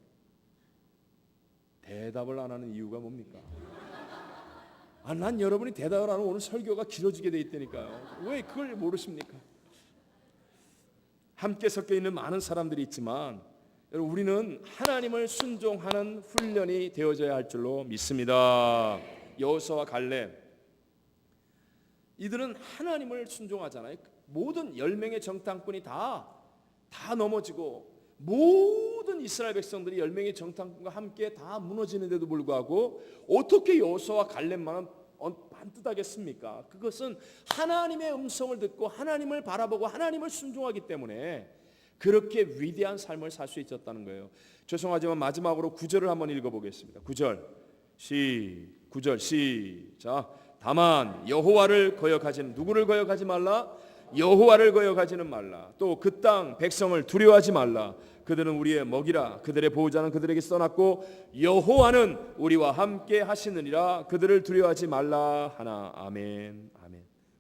[SPEAKER 2] 대답을 안 하는 이유가 뭡니까? 난 여러분이 대답을 안 하면 오늘 설교가 길어지게 돼 있다니까요. 왜 그걸 모르십니까? 함께 섞여 있는 많은 사람들이 있지만 여러분 우리는 하나님을 순종하는 훈련이 되어져야 할 줄로 믿습니다. 여호수아와 갈렙 이들은 하나님을 순종하잖아요. 모든 10명의 정탐꾼이 다 넘어지고 모든 이스라엘 백성들이 10명의 정탐꾼과 함께 다 무너지는데도 불구하고 어떻게 여호수아와 갈렙만은 반듯하겠습니까? 그것은 하나님의 음성을 듣고 하나님을 바라보고 하나님을 순종하기 때문에 그렇게 위대한 삶을 살 수 있었다는 거예요. 죄송하지만 마지막으로 9절을 한번 읽어보겠습니다. 9절 시작. 다만 여호와를 거역하지는 누구를 거역하지 말라? 여호와를 거역하지는 말라. 또 그 땅 백성을 두려워하지 말라. 그들은 우리의 먹이라. 그들의 보호자는 그들에게 써놨고 여호와는 우리와 함께 하시느니라. 그들을 두려워하지 말라 하나. 아멘.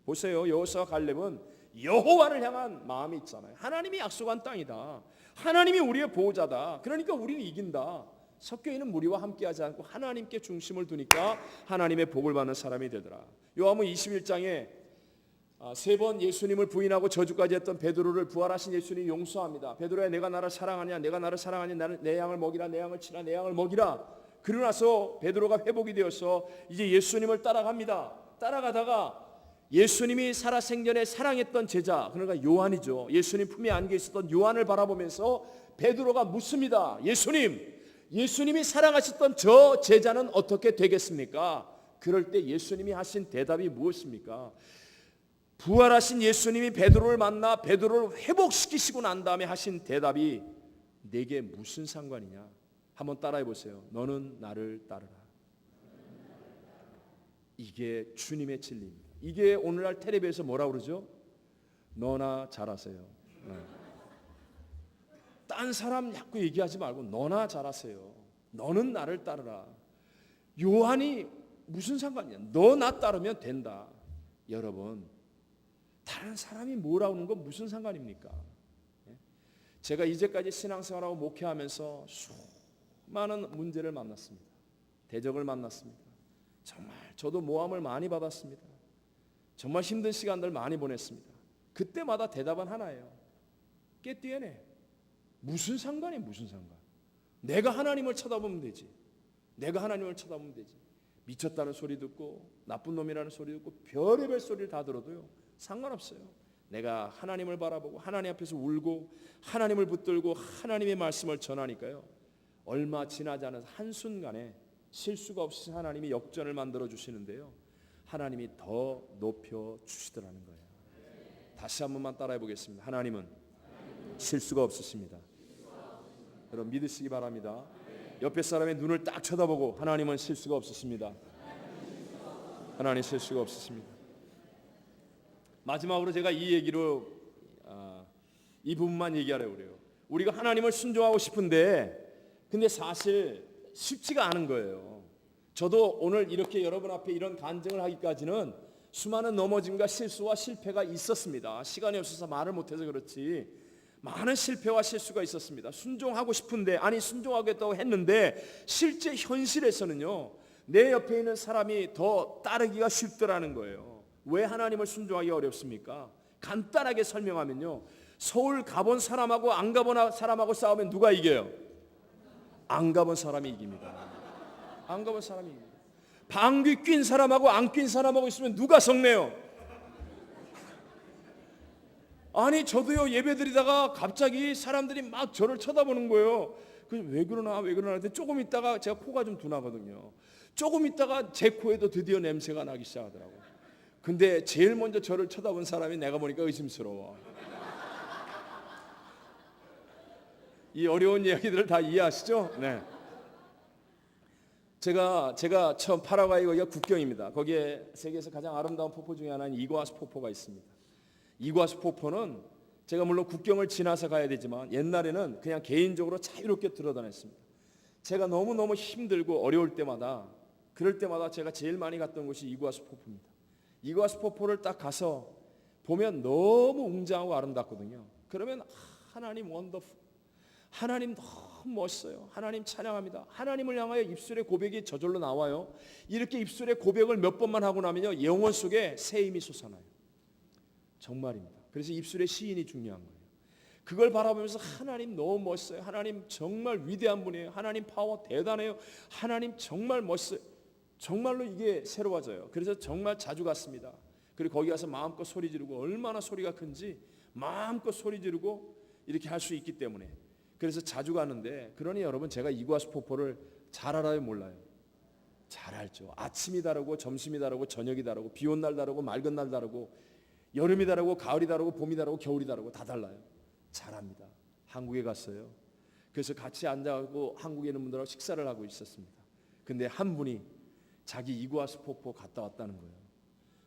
[SPEAKER 2] 보세요. 여호수아와 갈렙은 여호와를 향한 마음이 있잖아요. 하나님이 약속한 땅이다. 하나님이 우리의 보호자다. 그러니까 우리는 이긴다. 섞여 있는 무리와 함께하지 않고 하나님께 중심을 두니까 하나님의 복을 받는 사람이 되더라. 요한복음 21장에 3번 예수님을 부인하고 저주까지 했던 베드로를 부활하신 예수님이 용서합니다. 베드로야 내가 나를 사랑하냐? 내가 나를 사랑하냐? 나는 내 양을 먹이라. 내 양을 치라. 내 양을 먹이라. 그러고 나서 베드로가 회복이 되어서 이제 예수님을 따라갑니다. 따라가다가 예수님이 살아생전에 사랑했던 제자 그러니까 요한이죠. 예수님 품에 안겨 있었던 요한을 바라보면서 베드로가 묻습니다. 예수님이 사랑하셨던 저 제자는 어떻게 되겠습니까? 그럴 때 예수님이 하신 대답이 무엇입니까? 부활하신 예수님이 베드로를 만나 베드로를 회복시키시고 난 다음에 하신 대답이 내게 무슨 상관이냐? 한번 따라해 보세요. 너는 나를 따르라. 이게 주님의 진리입니다. 이게 오늘날 텔레비에서 뭐라 그러죠? 너나 잘하세요. 딴 사람 자꾸 얘기하지 말고 너나 잘하세요. 너는 나를 따르라. 요한이 무슨 상관이야? 너 나 따르면 된다. 여러분 다른 사람이 뭐라고 하는 건 무슨 상관입니까? 제가 이제까지 신앙생활하고 목회하면서 많은 문제를 만났습니다. 대적을 만났습니다. 정말 저도 모함을 많이 받았습니다. 정말 힘든 시간들 많이 보냈습니다. 그때마다 대답은 하나예요. 깨띠에네. 무슨 상관이 무슨 상관. 내가 하나님을 쳐다보면 되지. 내가 하나님을 쳐다보면 되지. 미쳤다는 소리 듣고 나쁜 놈이라는 소리 듣고 별의별 소리를 다 들어도요 상관없어요. 내가 하나님을 바라보고 하나님 앞에서 울고 하나님을 붙들고 하나님의 말씀을 전하니까요, 얼마 지나지 않은 한순간에 실수가 없이 하나님이 역전을 만들어 주시는데요, 하나님이 더 높여 주시더라는 거예요. 다시 한 번만 따라해 보겠습니다. 하나님은 실수가 없으십니다. 여러분 믿으시기 바랍니다. 옆에 사람의 눈을 딱 쳐다보고 하나님은 실수가 없으십니다. 하나님 실수가 없으십니다. 마지막으로 제가 이 얘기로 이 부분만 얘기하려고 그래요. 우리가 하나님을 순종하고 싶은데 근데 사실 쉽지가 않은 거예요. 저도 오늘 이렇게 여러분 앞에 이런 간증을 하기까지는 수많은 넘어짐과 실수와 실패가 있었습니다. 시간이 없어서 말을 못해서 그렇지 많은 실패와 실수가 있었습니다. 순종하고 싶은데 순종하겠다고 했는데 실제 현실에서는요, 내 옆에 있는 사람이 더 따르기가 쉽더라는 거예요. 왜 하나님을 순종하기 어렵습니까? 간단하게 설명하면요, 서울 가본 사람하고 안 가본 사람하고 싸우면 누가 이겨요? 안 가본 사람이 이깁니다. 안 가본 사람이 이깁니다. 방귀 낀 사람하고 안 낀 사람하고 있으면 누가 성내요? 저도요 예배드리다가 갑자기 사람들이 막 저를 쳐다보는 거예요. 왜 그러나 했더니 조금 있다가 제가 코가 좀 둔하거든요. 조금 있다가 제 코에도 드디어 냄새가 나기 시작하더라고요. 근데 제일 먼저 저를 쳐다본 사람이 내가 보니까 의심스러워. 이 어려운 이야기들을 다 이해하시죠? 네. 제가 처음 파라과이 거기가 국경입니다. 거기에 세계에서 가장 아름다운 폭포 중에 하나인 이구아수 폭포가 있습니다. 이구아수 폭포는 제가 물론 국경을 지나서 가야 되지만 옛날에는 그냥 개인적으로 자유롭게 들어다녔습니다. 제가 너무너무 힘들고 어려울 때마다 그럴 때마다 제가 제일 많이 갔던 곳이 이구아수 폭포입니다. 이구아수 폭포를 딱 가서 보면 너무 웅장하고 아름답거든요. 그러면 하나님 원더풀, 하나님 너무 멋있어요. 하나님 찬양합니다. 하나님을 향하여 입술의 고백이 저절로 나와요. 이렇게 입술의 고백을 몇 번만 하고 나면요, 영혼 속에 새 힘이 솟아나요. 정말입니다. 그래서 입술의 시인이 중요한 거예요. 그걸 바라보면서 하나님 너무 멋있어요. 하나님 정말 위대한 분이에요. 하나님 파워 대단해요. 하나님 정말 멋있어요. 정말로 이게 새로워져요. 그래서 정말 자주 갔습니다. 그리고 거기 가서 마음껏 소리 지르고, 얼마나 소리가 큰지 마음껏 소리 지르고 이렇게 할 수 있기 때문에 그래서 자주 가는데, 그러니 여러분 제가 이구아수 폭포를 잘 알아요, 몰라요? 잘 알죠. 아침이 다르고 점심이 다르고 저녁이 다르고 비 온 날 다르고 맑은 날 다르고 여름이 다르고 가을이 다르고 봄이 다르고 겨울이 다르고 다 달라요. 잘합니다. 한국에 갔어요. 그래서 같이 앉아가고 한국에 있는 분들하고 식사를 하고 있었습니다. 근데 한 분이 자기 이구아수 폭포 갔다 왔다는 거예요.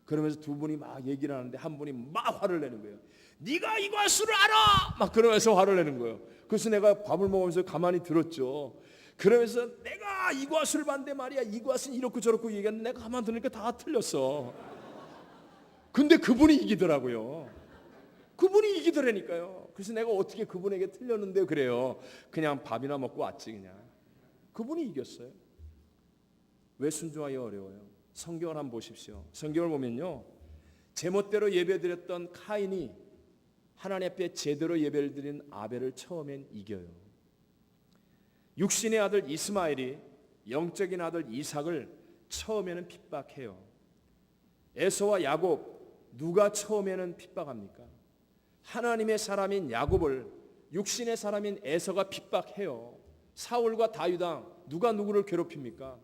[SPEAKER 2] 그러면서 두 분이 막 얘기를 하는데 한 분이 막 화를 내는 거예요. 네가 이구아수를 알아! 막 그러면서 화를 내는 거예요. 그래서 내가 밥을 먹으면서 가만히 들었죠. 그러면서 내가 이구아수를 봤는데 말이야, 이구아수는 이렇고 저렇고 얘기하는데 내가 가만히 들으니까 다 틀렸어. 근데 그분이 이기더라고요. 그분이 이기더라니까요. 그래서 내가 어떻게 그분에게 틀렸는데 그래요. 그냥 밥이나 먹고 왔지 그냥. 그분이 이겼어요. 왜 순종하기 어려워요? 성경을 한번 보십시오. 성경을 보면요, 제멋대로 예배드렸던 카인이 하나님 앞에 제대로 예배를 드린 아벨을 처음엔 이겨요. 육신의 아들 이스마엘이 영적인 아들 이삭을 처음에는 핍박해요. 에서와 야곱, 누가 처음에는 핍박합니까? 하나님의 사람인 야곱을 육신의 사람인 에서가 핍박해요. 사울과 다윗왕 누가 누구를 괴롭힙니까?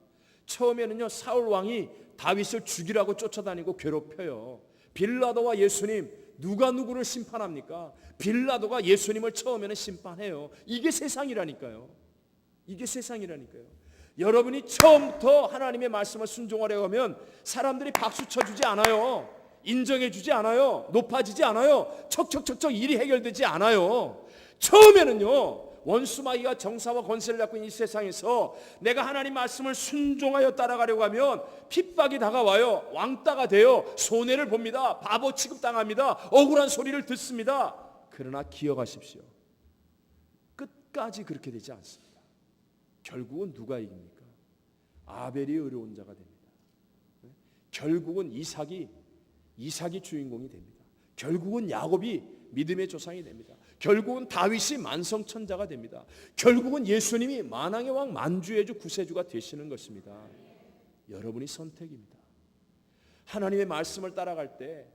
[SPEAKER 2] 처음에는요, 사울 왕이 다윗을 죽이라고 쫓아다니고 괴롭혀요. 빌라도와 예수님 누가 누구를 심판합니까? 빌라도가 예수님을 처음에는 심판해요. 이게 세상이라니까요. 이게 세상이라니까요. 여러분이 처음부터 하나님의 말씀을 순종하려고 하면 사람들이 박수 쳐주지 않아요. 인정해주지 않아요. 높아지지 않아요. 척척척척 일이 해결되지 않아요. 처음에는요, 원수마귀가 정사와 권세를 갖고 있는 이 세상에서 내가 하나님 말씀을 순종하여 따라가려고 하면 핍박이 다가와요. 왕따가 돼요. 손해를 봅니다. 바보 취급당합니다. 억울한 소리를 듣습니다. 그러나 기억하십시오. 끝까지 그렇게 되지 않습니다. 결국은 누가 이깁니까? 아벨이 의로운 자가 됩니다. 결국은 이삭이 주인공이 됩니다. 결국은 야곱이 믿음의 조상이 됩니다. 결국은 다윗이 만성천자가 됩니다. 결국은 예수님이 만왕의 왕 만주의 주 구세주가 되시는 것입니다. 여러분이 선택입니다. 하나님의 말씀을 따라갈 때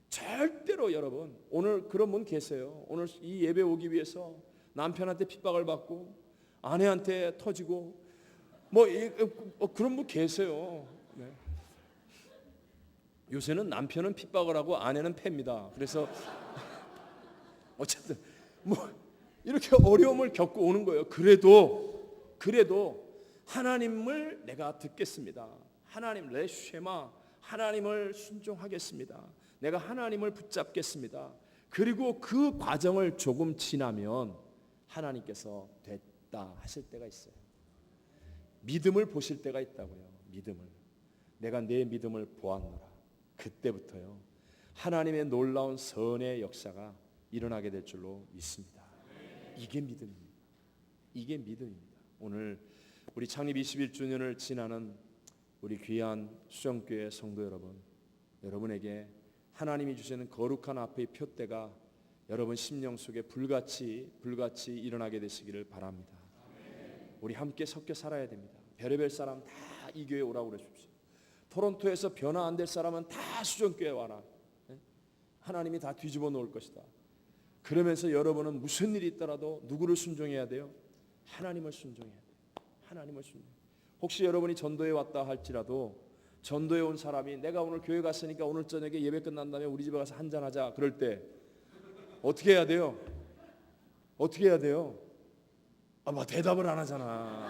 [SPEAKER 2] 절대로 여러분, 오늘 그런 분 계세요. 오늘 이 예배 오기 위해서 남편한테 핍박을 받고 아내한테 터지고 그런 분 계세요. 네. 요새는 남편은 핍박을 하고 아내는 팹니다. 그래서 어쨌든 이렇게 어려움을 겪고 오는 거예요. 그래도 하나님을 내가 듣겠습니다. 하나님 레쉐마, 하나님을 순종하겠습니다. 내가 하나님을 붙잡겠습니다. 그리고 그 과정을 조금 지나면 하나님께서 됐다 하실 때가 있어요. 믿음을 보실 때가 있다고요. 믿음을. 내가 내 믿음을 보았노라. 그때부터요, 하나님의 놀라운 선의 역사가 일어나게 될 줄로 믿습니다. 이게 믿음입니다. 이게 믿음입니다. 오늘 우리 창립 21주년을 지나는 우리 귀한 수정교회 성도 여러분, 여러분에게 하나님이 주시는 거룩한 앞의 표대가 여러분 심령 속에 불같이 일어나게 되시기를 바랍니다. 우리 함께 섞여 살아야 됩니다. 별의별 사람 다 이 교회에 오라고 그러십시오. 토론토에서 변화 안 될 사람은 다 수정교회 와라. 하나님이 다 뒤집어 놓을 것이다. 그러면서 여러분은 무슨 일이 있더라도 누구를 순종해야 돼요? 하나님을 순종해야 돼요. 하나님을 순종. 혹시 여러분이 전도에 왔다 할지라도 전도에 온 사람이 내가 오늘 교회 갔으니까 오늘 저녁에 예배 끝난 다음에 우리 집에 가서 한잔하자 그럴 때 어떻게 해야 돼요? 어떻게 해야 돼요? 대답을 안 하잖아.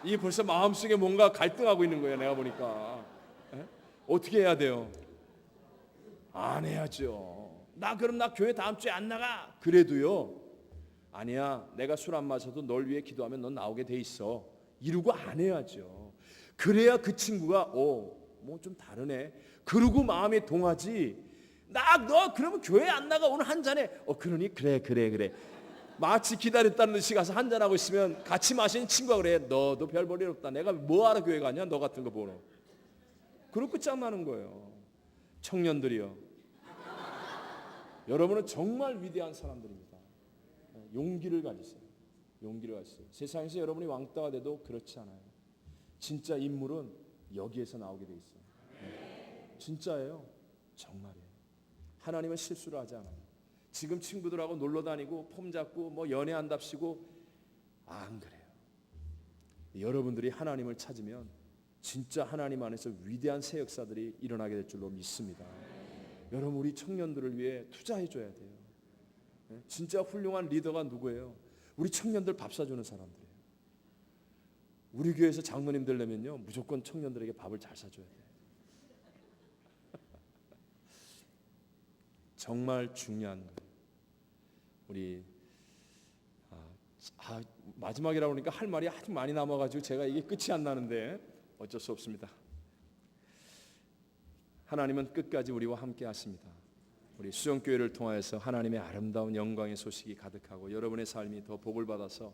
[SPEAKER 2] 이게 벌써 마음속에 뭔가 갈등하고 있는 거예요. 내가 보니까. 어떻게 해야 돼요? 안 해야죠. 그럼 나 교회 다음 주에 안 나가. 그래도요, 아니야, 내가 술 안 마셔도 널 위해 기도하면 넌 나오게 돼 있어. 이러고 안 해야죠. 그래야 그 친구가 좀 다르네. 그러고 마음이 동하지. 너 그러면 교회 안 나가 오늘 한 잔해. 그러니 그래. 마치 기다렸다는 듯이 가서 한 잔하고 있으면 같이 마시는 친구가 그래. 너도 별 볼 일 없다. 내가 뭐하러 교회 가냐? 너 같은 거 보러. 그렇고 끝장나는 거예요. 청년들이요. 여러분은 정말 위대한 사람들입니다. 용기를 가지세요. 세상에서 여러분이 왕따가 돼도 그렇지 않아요. 진짜 인물은 여기에서 나오게 돼 있어요. 진짜예요. 정말이에요. 하나님은 실수를 하지 않아요. 지금 친구들하고 놀러 다니고 폼 잡고 연애한답시고 안 그래요. 여러분들이 하나님을 찾으면 진짜 하나님 안에서 위대한 새 역사들이 일어나게 될 줄로 믿습니다. 여러분, 우리 청년들을 위해 투자해 줘야 돼요. 진짜 훌륭한 리더가 누구예요? 우리 청년들 밥 사주는 사람들이에요. 우리 교회에서 장로님 되려면요, 무조건 청년들에게 밥을 잘 사줘야 돼요. 정말 중요한 거예요. 우리 마지막이라고 하니까 할 말이 아주 많이 남아가지고 제가 이게 끝이 안 나는데 어쩔 수 없습니다. 하나님은 끝까지 우리와 함께 하십니다. 우리 수정교회를 통하여서 하나님의 아름다운 영광의 소식이 가득하고 여러분의 삶이 더 복을 받아서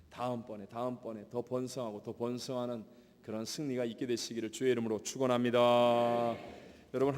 [SPEAKER 2] 다음번에 더 번성하고 더 번성하는 그런 승리가 있게 되시기를 주의 이름으로 축원합니다.